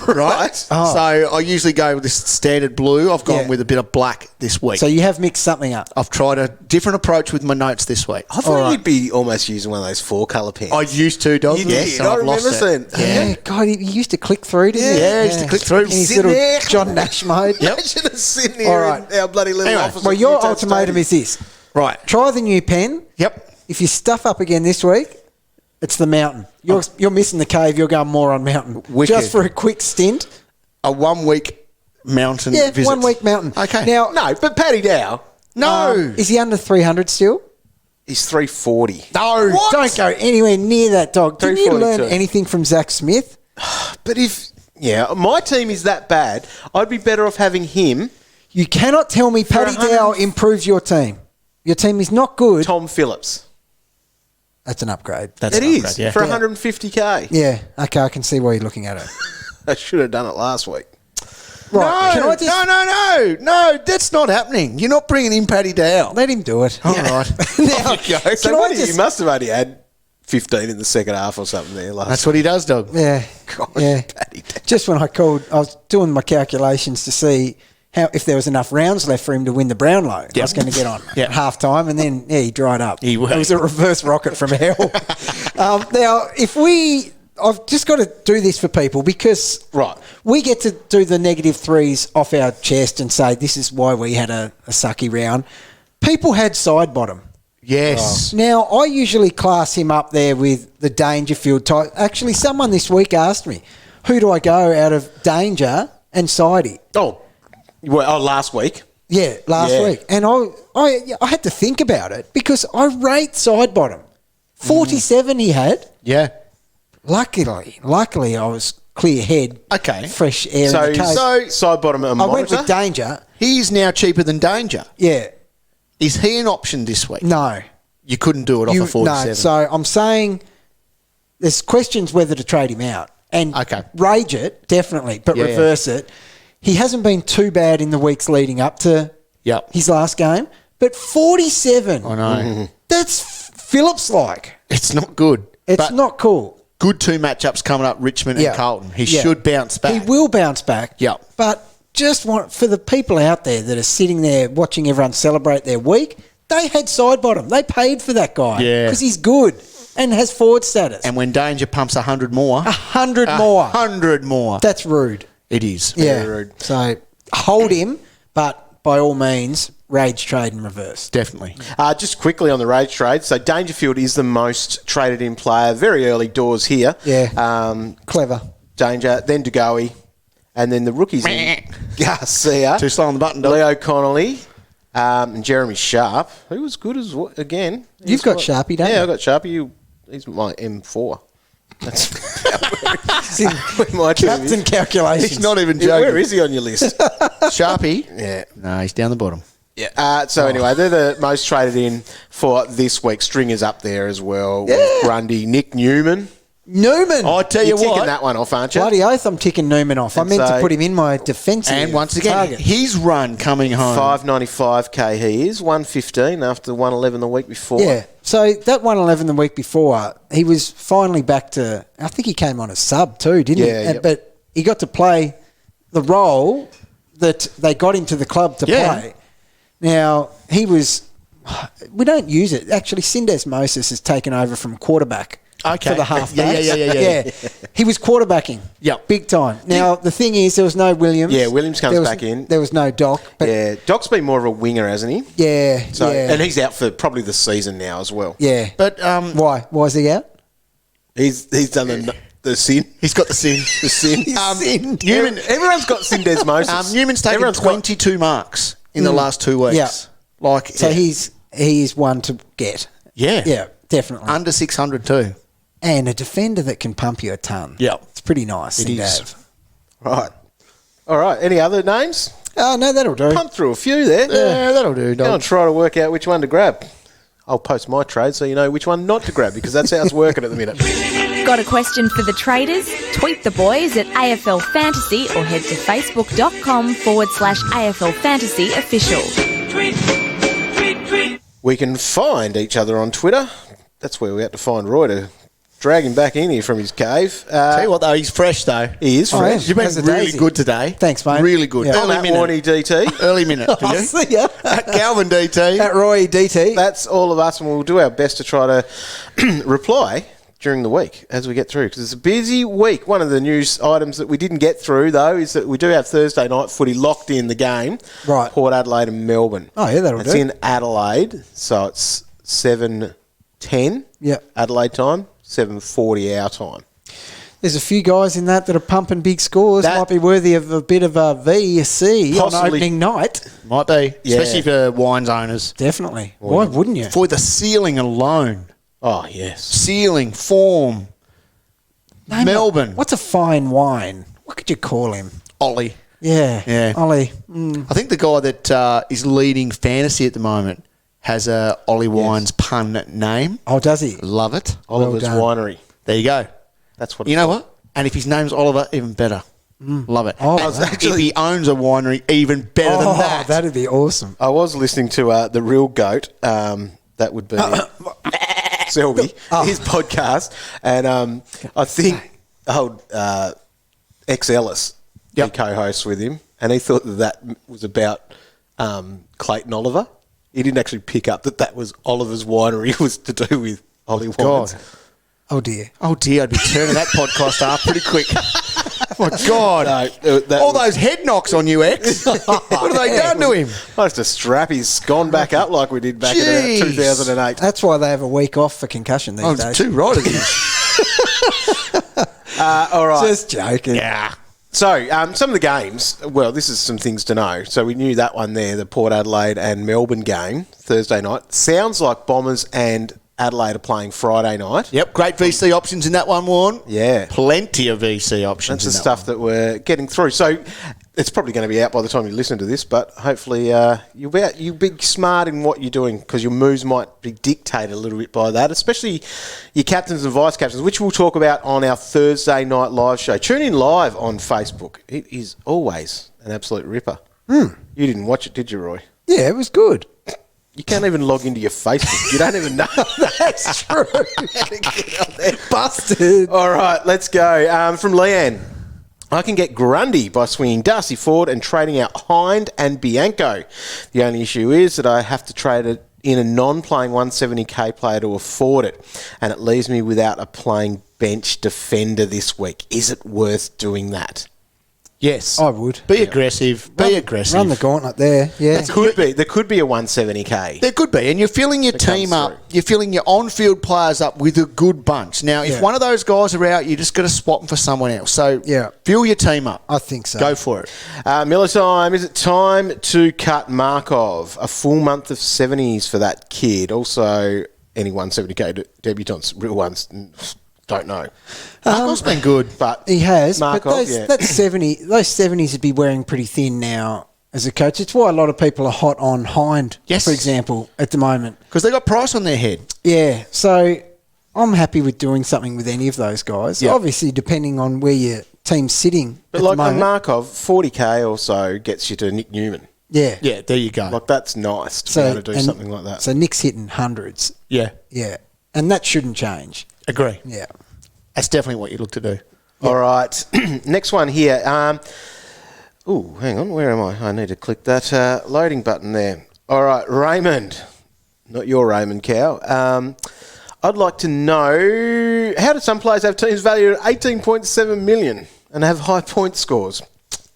D: Right?
B: Oh.
D: So I usually go with this standard blue. I've gone
B: Yeah.
D: with a bit of black this week.
B: So you have mixed something up.
D: I've tried a different approach with my notes this week.
C: I thought you'd be almost using one of those 4-colour pens.
D: I used to, dog.
C: You
D: Yes,
C: did.
D: and
C: I
D: I've lost
C: remember
D: it.
C: seeing.
B: Yeah, God, he used to click through, didn't he?
D: Yeah, he used to click through.
B: In his
C: Sitting
B: little
C: there.
B: John Nash mode.
D: Yep.
C: Imagine us sitting
B: All
C: here
B: right.
C: in our bloody little
D: Anyway,
C: office.
B: Well,
C: at
B: your
C: Newtown
B: ultimatum
C: Stadium.
B: is this.
D: Right.
B: Try the new pen.
D: Yep.
B: If you stuff up again this week, it's the mountain. You're missing the cave. You're going more on mountain.
D: Wicked.
B: Just for a quick stint.
D: A 1 week mountain
B: Yeah,
D: visit.
B: 1 week mountain.
D: Okay.
B: Now,
C: No, but Paddy Dow,
D: No.
B: is he under 300 still?
C: he's 340.
D: No.
B: Don't go anywhere near that dog. Did you learn
C: 342.
B: anything from Zach Smith?
C: But my team is that bad, I'd be better off having him,
B: You cannot tell me Paddy
C: 100
B: Dow improves your team. Your team is not good.
C: Tom Phillips.
B: That's an upgrade.
D: That's
C: It
D: an
C: is
D: upgrade, yeah.
C: for 150k.
B: Yeah, okay, I can see why you're looking at it.
C: I should have done it last week.
B: Right, can I just
D: No, that's not happening. You're not bringing in Paddy Dow.
B: let him do it?
D: All right.
B: Now,
C: So
B: can I
C: what
B: just...
C: you must have only had 15 in the second half or something there last
D: That's what he does, dog.
B: Yeah,
C: God,
B: yeah.
C: Paddy Dow.
B: Just when I called, I was doing my calculations to see if there was enough rounds left for him to win the Brownlow. I was going to get on
D: Yeah.
B: at half time, and then he dried up.
D: He
B: It
D: was.
B: was a reverse rocket from hell. Now, I've just got to do this for people because
C: Right.
B: we get to do the negative threes off our chest and say this is why we had a sucky round. People had side bottom.
D: Yes.
B: Now, I usually class him up there with the Dangerfield type. Actually, someone this week asked me, who do I go out of Danger and Sidey?
C: Last week.
B: Yeah, last week. And I had to think about it because I rate side bottom. 47 he had.
D: Yeah.
B: Luckily, I was clear head.
D: Okay.
B: Fresh air
C: So,
B: in the cave.
D: so
C: side bottom and
B: I went
C: monitor.
B: with Danger.
D: He is now cheaper than Danger.
B: Yeah.
D: Is he an option this week?
B: No.
D: You couldn't do it off a 47.
B: No, so I'm saying there's questions whether to trade him out. And
D: Okay.
B: rage it, definitely, but
D: Yeah,
B: reverse it. He hasn't been too bad in the weeks leading up to
D: Yep.
B: his last game, but 47.
D: I know.
B: That's Phillips-like.
D: It's not good.
B: It's
D: but
B: not cool.
D: good 2 matchups coming up, Richmond
B: Yeah.
D: and Carlton. He
B: Yeah.
D: should bounce back.
B: He will bounce back.
D: Yep.
B: But just want for the people out there that are sitting there watching everyone celebrate their week, they had side bottom. They paid for that guy.
D: Yeah.
B: Because he's good and has forward status.
D: And when Danger pumps 100 more.
B: 100 more.
D: 100 more.
B: That's rude.
D: It is.
B: Yeah.
C: rude.
B: So hold him, but by all means, rage trade in reverse.
D: Definitely.
C: Just quickly on the rage trade. So Dangerfield is the most traded in player. Very early doors here.
B: Yeah. Clever.
C: Danger, then DeGoey, and then the rookies Garcia.
D: Too slow on the button, dog.
C: Leo Connolly, and Jeremy Sharp, who was good as well, again.
B: You've got Sharpie, don't you?
C: Yeah, I've got Sharpie. He's my M4. That's my
B: Captain calculations.
D: He's not even joking.
C: Where is he on your list?
D: Sharpie?
C: Yeah.
D: No, he's down the bottom.
C: Yeah. Anyway, they're the most traded in for this week. Stringer's up there as well.
B: Yeah.
C: Grundy, Nick Newman.
B: Newman.
D: I tell you
C: You're ticking
D: what.
C: that one off, aren't you?
B: Bloody oath, I'm ticking Newman off. I
C: And
B: meant to
C: so-
B: put him in my defensive
D: And once again,
B: target.
D: his run coming home.
C: 595k he is, 115 after 111 the week before.
B: Yeah. So that 111 the week before, he was finally back to, I think he came on a sub too, didn't he?
C: Yeah, yep.
B: But he got to play the role that they got into the club to play. Now, he was, we don't use it. Actually, Sindes Moses has taken over from quarterback.
D: Okay.
B: For the halfback.
D: Yeah.
B: He was quarterbacking.
D: Yep.
B: Big time. Now, the thing is, there was no Williams.
C: Yeah, Williams comes back in.
B: There was no Doc. But
C: Yeah, Doc's been more of a winger, hasn't he?
B: Yeah.
C: So,
B: yeah.
C: And he's out for probably the season now as well.
B: Yeah.
D: But
B: Why? Why is he out?
C: He's done the sin.
D: he's got the sin.
C: The sin.
B: Sin.
D: Newman,
C: Everyone's got Sindes Moses.
D: Newman's taken
C: Everyone's got-
D: 22 marks in the last 2 weeks.
B: Yeah.
D: Like,
B: So he's one to get.
D: Yeah.
B: Yeah, definitely.
D: Under 600 too.
B: And a defender that can pump you a ton.
D: Yeah.
B: It's pretty nice.
D: It
B: thing to
D: is.
B: have.
C: Right. All right. Any other names?
B: Oh, no, that'll do.
C: Pump through a few there.
D: Yeah, that'll do,
C: Go
D: dog.
C: and try to work out which one to grab. I'll post my trade so you know which one not to grab because that's how it's working at the minute.
I: Got a question for the traders? Tweet the boys at AFL Fantasy or head to facebook.com/AFL Fantasy official.
C: We can find each other on Twitter. That's where we had to find Roy to drag him back in here from his cave.
D: Tell you what, though, he's fresh, though.
C: He is
B: Oh,
C: fresh.
B: yeah.
D: You've been
B: How's the
D: really
B: daisy?
D: good today.
B: Thanks, mate.
D: Really good.
B: Yeah.
C: On that Warney DT.
D: Early minute for
B: I'll
D: you.
B: see ya.
D: At Galvin DT.
B: At Roy DT.
C: That's all of us, and we'll do our best to try to reply during the week as we get through because it's a busy week. One of the news items that we didn't get through, though, is that we do have Thursday night footy locked in the game.
B: Right.
C: Port Adelaide and Melbourne.
B: Oh, yeah, that'll
C: It's
B: do.
C: in Adelaide, so it's 7:10
B: Yep.
C: Adelaide time, 7:40 our time.
B: There's a few guys in that are pumping big scores.
C: That-
B: Might be worthy of a bit of a VC on
C: Possibly.
B: opening night.
D: Might be.
C: Yeah.
D: Especially for wines owners.
B: Definitely. Why wouldn't you?
D: For the ceiling alone.
C: Oh, yes.
D: Ceiling, form.
B: Name
D: Melbourne.
B: What's a fine wine? What could you call him?
D: Ollie.
B: Yeah.
D: Yeah.
B: Ollie.
D: I think the guy that is leading fantasy at the moment has a Ollie Wines pun name.
B: Oh, does he?
D: Love it.
C: Oliver's
B: done.
C: Winery.
D: There you go.
C: That's what
D: You know what? And if his name's Oliver, even better. Love it.
B: Oh,
D: And
B: wow.
D: if he owns a winery, even better than that.
B: That'd be awesome.
C: I was listening to The Real Goat. That would be Selby, his podcast. And I think X Ellis, he co-hosts with him. And he thought that was about Clayton Oliver. He didn't actually pick up that was Oliver's Winery was to do with Ollie Wines.
D: God.
B: Oh, dear.
D: Oh, dear. I'd be turning that podcast off pretty quick. Oh, my God.
C: No, that
D: All
C: was-
D: those head knocks on you, X. What have they done to him?
C: Nice to strap. He's gone back up like we did back in
D: Jeez.
C: about 2008.
B: That's why they have a week off for concussion these
D: Oh,
B: days.
D: it's too right it is.
C: All right.
B: Just joking.
D: Yeah.
C: So, some of the games, well, this is some things to know. So, we knew that one there, the Port Adelaide and Melbourne game, Thursday night. Sounds like Bombers and Adelaide are playing Friday night.
D: Yep, great VC options in that one, Warren.
C: Yeah.
D: Plenty of VC options
C: That's the
D: in
C: stuff that we're getting through. So, it's probably going to be out by the time you listen to this, but hopefully you'll be smart in what you're doing because your moves might be dictated a little bit by that, especially your captains and vice captains, which we'll talk about on our Thursday night live show. Tune in live on Facebook. It is always an absolute ripper. You didn't watch it, did you, Roy?
B: Yeah, it was good.
C: You can't even log into your Facebook. You don't even know.
B: That's true. Busted.
C: All right, let's go. From Leanne. I can get Grundy by swinging Darcy Ford and trading out Hind and Bianco. The only issue is that I have to trade it in a non-playing 170k player to afford it, and it leaves me without a playing bench defender this week. Is it worth doing that?
D: Yes.
B: I would.
D: Be aggressive. Be aggressive.
B: Run the gauntlet there. Yeah.
C: There could be a 170k.
D: There could be, and you're filling your team up. You're filling your on-field players up with a good bunch. Now, if one of those guys are out, you just got to swap them for someone else. So, fill your team up.
B: I think so.
D: Go for it.
C: Miller time. Is it time to cut Markov? A full month of 70s for that kid. Also, any 170k debutants, real ones, don't know.
D: Markov's been good,
C: but
B: he has.
C: Markov,
B: but those 70s would be wearing pretty thin now as a coach. It's why a lot of people are hot on Hind, for example, at the moment.
D: Because they got Price on their head.
B: Yeah, so I'm happy with doing something with any of those guys. Yep. Obviously, depending on where your team's sitting
C: but
B: at
C: like
B: the moment.
C: Markov, 40k or so gets you to Nick Newman.
B: Yeah.
D: Yeah, there you go.
C: Like, that's nice to be able to do something like that.
B: So Nick's hitting hundreds.
D: Yeah.
B: Yeah. And that shouldn't change.
D: Agree.
B: Yeah.
D: That's definitely what you look to do.
C: All right. Next one here. Hang on. Where am I? I need to click that loading button there. All right. Raymond. Not your Raymond Cow. I'd like to know, how do some players have teams valued at 18.7 million and have high point scores?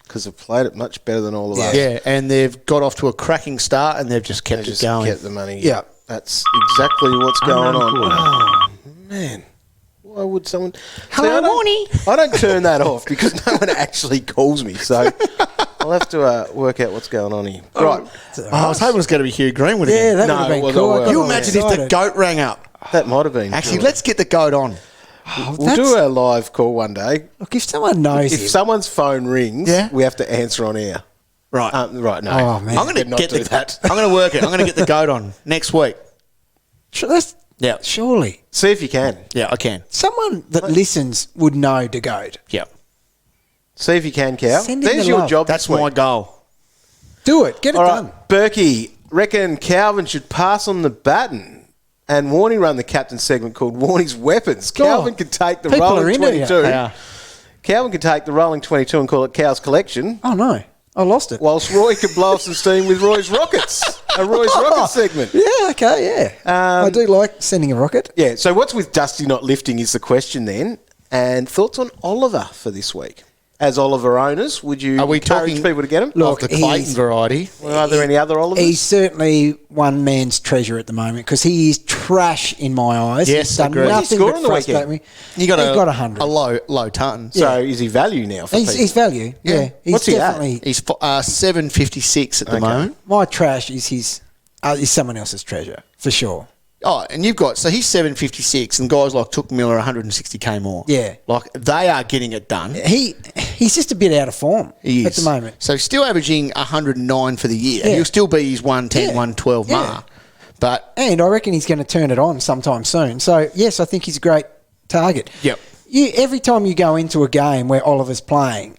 C: Because they've played it much better than all of us.
D: Yeah, and they've got off to a cracking start and they've just kept it going.
C: Kept the money.
B: Yeah.
C: That's exactly what's going on. Oh, man. Why would someone...
D: Hello, Morny.
C: I don't turn that off because no one actually calls me. So I'll have to work out what's going on here. Right.
D: I was hoping it was going to be Hugh Greenwood again.
B: Yeah, that would have been cool.
D: Can you imagine if the GOAT rang up?
C: That might have been.
D: Actually, let's get the GOAT on.
C: We'll do a live call one day.
B: Look, if someone knows
C: if someone's phone rings, we have to answer on air.
D: Right.
C: Right, no.
B: Oh, man.
D: I'm going to get
C: that.
D: I'm going to work it. I'm going to get the GOAT on next week.
B: Surely.
C: See if you can.
D: Yeah, I can.
B: Someone that listens would know the GOAT.
D: Yeah.
C: See if you can, Cal.
B: Send him
C: There's
B: the
C: your
B: love.
C: job.
D: That's my goal.
B: Do it. Get it done.
C: Berkey, reckon Calvin should pass on the baton and Warney run the captain segment called Warney's Weapons. Calvin can take the rolling 22. Calvin can take the rolling 22 and call it Cal's Collection.
B: Oh, no. I lost it.
C: Whilst Roy could blow off some steam with Roy's Rockets. A Roy's Rocket segment.
B: Yeah, okay, yeah. I do like sending a rocket.
C: Yeah, so what's with Dusty not lifting is the question then. And thoughts on Oliver for this week? As Oliver owners, would you encourage people to get him?
B: Look,
D: the Clayton variety.
C: Well, are there any other Olivers?
B: He's certainly one man's treasure at the moment because he is trash in my eyes.
D: Yes,
B: he's done
D: agreed.
B: nothing
C: What did he
B: but
C: score on the
B: frustrate
C: weekend?
B: me. He's got 100.
D: A low ton.
C: So is he value now for people?
B: He's value, yeah. He's
C: What's he at?
B: definitely.
D: He's 756 at the moment.
B: My trash is his is someone else's treasure for sure.
D: Oh, and you've got, so he's 756 and guys like Took Miller 160k more.
B: Yeah.
D: Like they are getting it done.
B: He's just a bit out of form at the moment.
D: So he's still averaging 109 for the year.
B: Yeah.
D: He'll still be his 110, 112 mark. But
B: and I reckon he's going to turn it on sometime soon. So, yes, I think he's a great target.
D: Yep.
B: Every time you go into a game where Oliver's playing,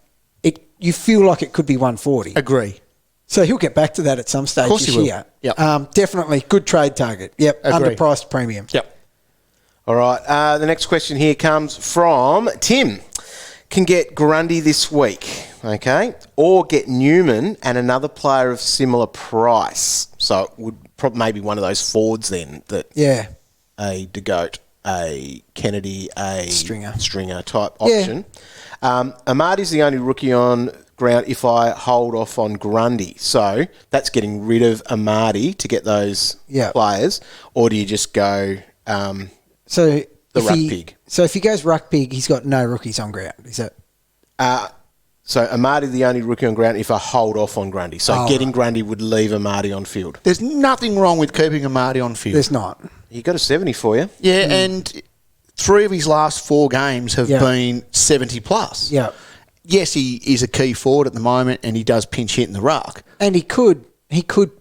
B: you feel like it could be 140.
D: agree.
B: So he'll get back to that at some stage
D: Of course
B: this
D: he will.
B: year.
D: Yep.
B: Definitely good trade target. Yep,
D: Agree.
B: underpriced premium.
D: Yep.
C: All right. The next question here comes from Tim. Can get Grundy this week, okay? Or get Newman and another player of similar price. So it would probably maybe one of those forwards then that a De Goat, a Kennedy, a Stringer type option. Amadi's the only rookie on ground if I hold off on Grundy. So that's getting rid of Amadi to get those players. Or do you just go
B: So
C: Ruck Pig?
B: So if he goes Ruck Pig, he's got no rookies on ground. Is that?
C: So Amadi the only rookie on ground if I hold off on Grundy. So getting Grundy would leave Amadi on field.
D: There's nothing wrong with keeping Amadi on field.
B: There's not.
C: He got a 70 for you.
D: Yeah, and 3 of his last 4 games have been 70 plus.
B: Yeah.
D: Yes, he is a key forward at the moment and he does pinch hit in the ruck.
B: And he could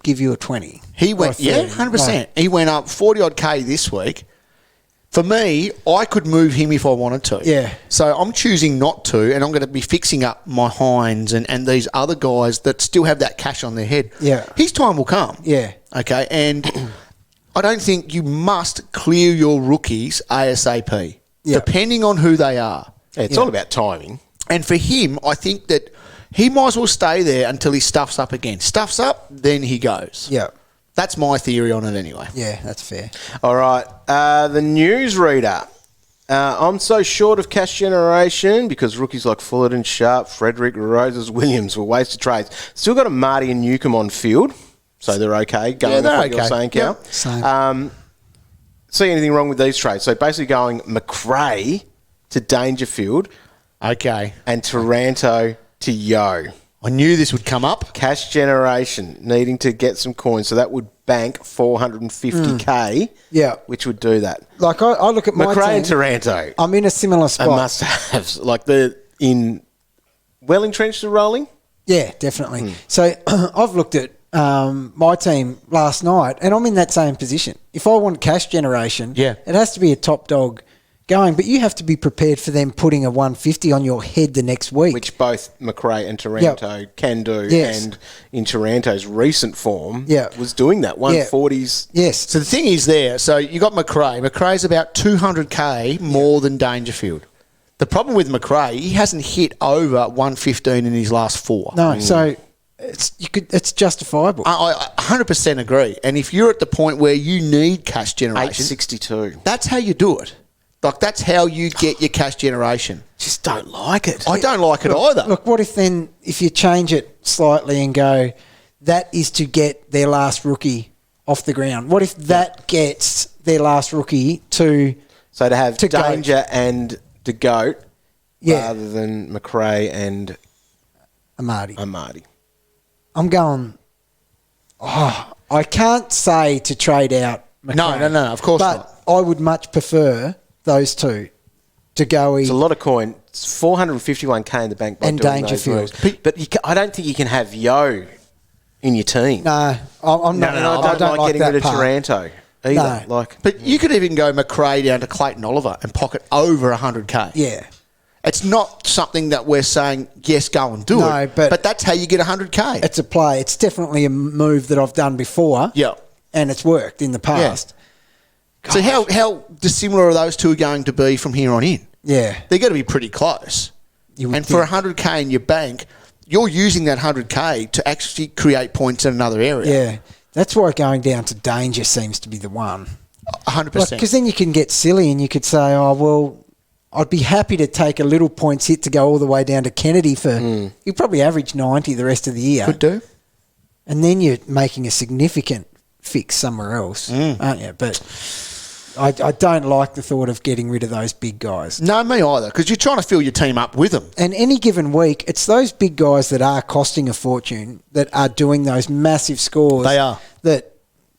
B: give you a 20.
D: He went, 100%. He went up 40-odd K this week. For me, I could move him if I wanted to.
B: Yeah.
D: So I'm choosing not to, and I'm going to be fixing up my Hinds and these other guys that still have that cash on their head.
B: Yeah.
D: His time will come.
B: Yeah.
D: Okay, and I don't think you must clear your rookies ASAP, depending on who they are.
C: Yeah, it's all about timing.
D: And for him, I think that he might as well stay there until he stuffs up again. Stuffs up, then he goes.
B: Yeah.
D: That's my theory on it anyway.
B: Yeah, that's fair.
C: All right. The newsreader I'm so short of cash generation because rookies like Fullerton, Sharp, Frederick, Roses, Williams were wasted trades. Still got a Marty and Newcombe on field, so they're okay. Going off what you're saying, Cal.
B: Yep, same.
C: See anything wrong with these trades? So basically going McRae to Dangerfield.
D: Okay.
C: And Taranto to Yo.
D: I knew this would come up.
C: Cash generation, needing to get some coins. So that would bank 450K.
B: Yeah.
C: Which would do that.
B: Like, I look at my
C: McRae
B: team.
C: and Taranto.
B: I'm in a similar spot.
C: A must-haves. Like, they're well entrenched to rolling?
B: Yeah, definitely. So I've looked at my team last night, and I'm in that same position. If I want cash generation, it has to be a top dog going, but you have to be prepared for them putting a 150 on your head the next week.
C: Which both McRae and Taranto can do, and in Taranto's recent form was doing that, 140s.
B: Yes.
D: So the thing is there, so you got McRae. McRae's about 200K more than Dangerfield. The problem with McRae, he hasn't hit over 115 in his last 4.
B: No, so it's justifiable.
D: I 100% agree. And if you're at the point where you need cash generation,
C: 862.
D: That's how you do it. Like, that's how you get your cash generation.
C: Just don't like it.
D: I don't like it either.
B: Look, what if you change it slightly and go, that is to get their last rookie off the ground? What if that gets their last rookie to...
C: So to have Danger
B: Goat.
C: and the Goat rather than McRae and...
B: Amadi.
C: I'm
B: going... I can't say to trade out McRae.
D: No, of course not.
B: But I would much prefer those two to go...
C: It's a lot of coin. It's 451K in the bank by
B: and
C: doing
B: Dangerfield.
C: those moves. But I don't think you can have Yo in your team.
B: No, I'm not.
C: I don't like getting rid of Taranto either.
B: No.
D: But you could even go McRae down to Clayton Oliver and pocket over 100K.
B: Yeah.
D: It's not something that we're saying, yes, go and do it. But that's how you get 100K.
B: It's a play. It's definitely a move that I've done before.
D: Yeah.
B: And it's worked in the past.
D: Yeah. So how dissimilar are those two going to be from here on in?
B: Yeah.
D: They're going to be pretty close. And for 100K in your bank, you're using that 100K to actually create points in another area.
B: Yeah. That's why going down to Danger seems to be the one.
D: 100%.
B: Because then you can get silly and you could say, oh, well, I'd be happy to take a little points hit to go all the way down to Kennedy for... You probably average 90 the rest of the year.
D: Could do.
B: And then you're making a significant fix somewhere else, aren't you? But I don't like the thought of getting rid of those big guys.
D: No, me either, because you're trying to fill your team up with them.
B: And any given week, it's those big guys that are costing a fortune that are doing those massive scores.
D: They are.
B: That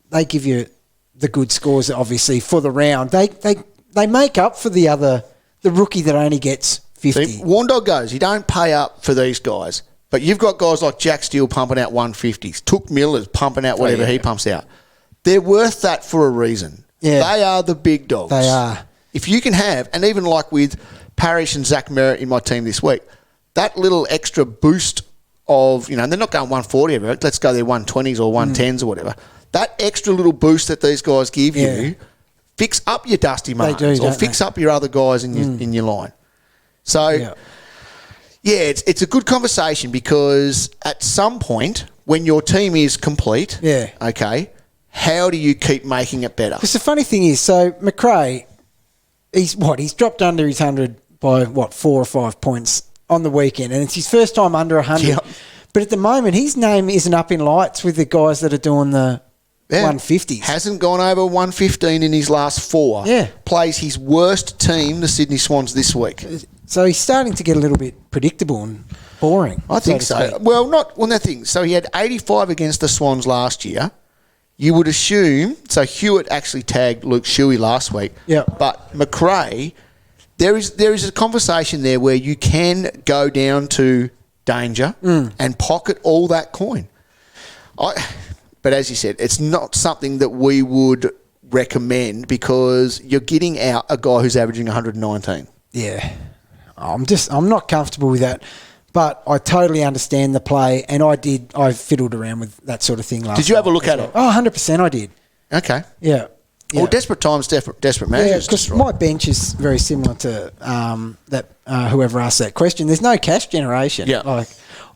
B: they give you the good scores, obviously, for the round. They make up for the rookie that only gets 50.
D: See, Warndog goes, you don't pay up for these guys. But you've got guys like Jack Steele pumping out 150s. Took Miller's pumping out whatever he pumps out. They're worth that for a reason.
B: Yeah.
D: They are the big dogs.
B: They are.
D: If you can have, and even like with Parrish and Zach Merritt in my team this week, that little extra boost of, they're not going 140 every week. Let's go their 120s or 110s or whatever. That extra little boost that these guys give you, fix up your Dusty Martins or fix up your other guys in your line. So... Yeah, it's a good conversation because at some point when your team is complete, how do you keep making it better?
B: Because the funny thing is, so McRae, he's dropped under his 100 by 4 or 5 points on the weekend, and it's his first time under 100.
D: Yep.
B: But at the moment, his name isn't up in lights with the guys that are doing the 150s.
D: Hasn't gone over 115 in his last 4.
B: Yeah.
D: Plays his worst team, the Sydney Swans, this week.
B: So he's starting to get a little bit predictable and boring.
D: I think so. Well, that thing. So he had 85 against the Swans last year. You would assume, so Hewitt actually tagged Luke Shuey last week.
B: Yeah.
D: But McRae, there is a conversation there where you can go down to Danger and pocket all that coin. But as you said, it's not something that we would recommend because you're getting out a guy who's averaging 119.
B: Yeah. I'm not comfortable with that, but I totally understand the play, and I fiddled around with that sort of thing last night.
D: Did you have a look at it?
B: Oh, 100% I did.
D: Okay.
B: Yeah.
D: Well, desperate times, desperate measures.
B: Yeah, because my bench is very similar to whoever asked that question. There's no cash generation.
D: Yeah.
B: Like,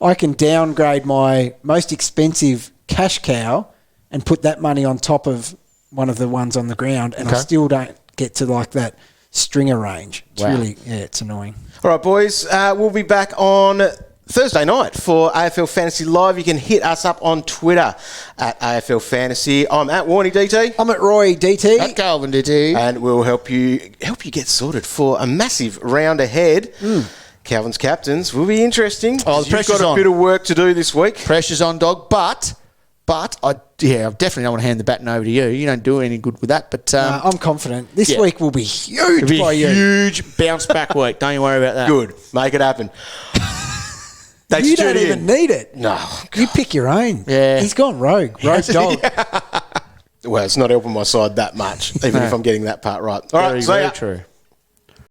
B: I can downgrade my most expensive cash cow and put that money on top of one of the ones on the ground, and I still don't get to like that stringer range. It's
D: Wow.
B: really, it's annoying.
C: All right, boys. We'll be back on Thursday night for AFL Fantasy Live. You can hit us up on Twitter at AFL Fantasy. I'm at Warnie DT.
B: I'm at Roy DT.
D: At Calvin DT.
C: And we'll help you get sorted for a massive round ahead. Calvin's captains will be interesting.
D: Oh, the
C: You've
D: pressure's
C: got a
D: on.
C: bit of work to do this week.
D: Pressure's on, dog. But I definitely don't want to hand the baton over to you. You don't do any good with that. But
B: I'm confident. This
D: yeah.
B: week will be huge
D: it'll be
B: by
D: a
B: you.
D: huge bounce back week. Don't you worry about that.
C: Good. Make it happen. That's
B: You don't even need it.
C: No.
B: You pick your own.
D: Yeah.
B: He's gone rogue. Rogue dog.
C: Well, it's not helping my side that much, even if I'm getting that part right. All right,
D: Very,
C: see
D: very
C: ya.
D: true.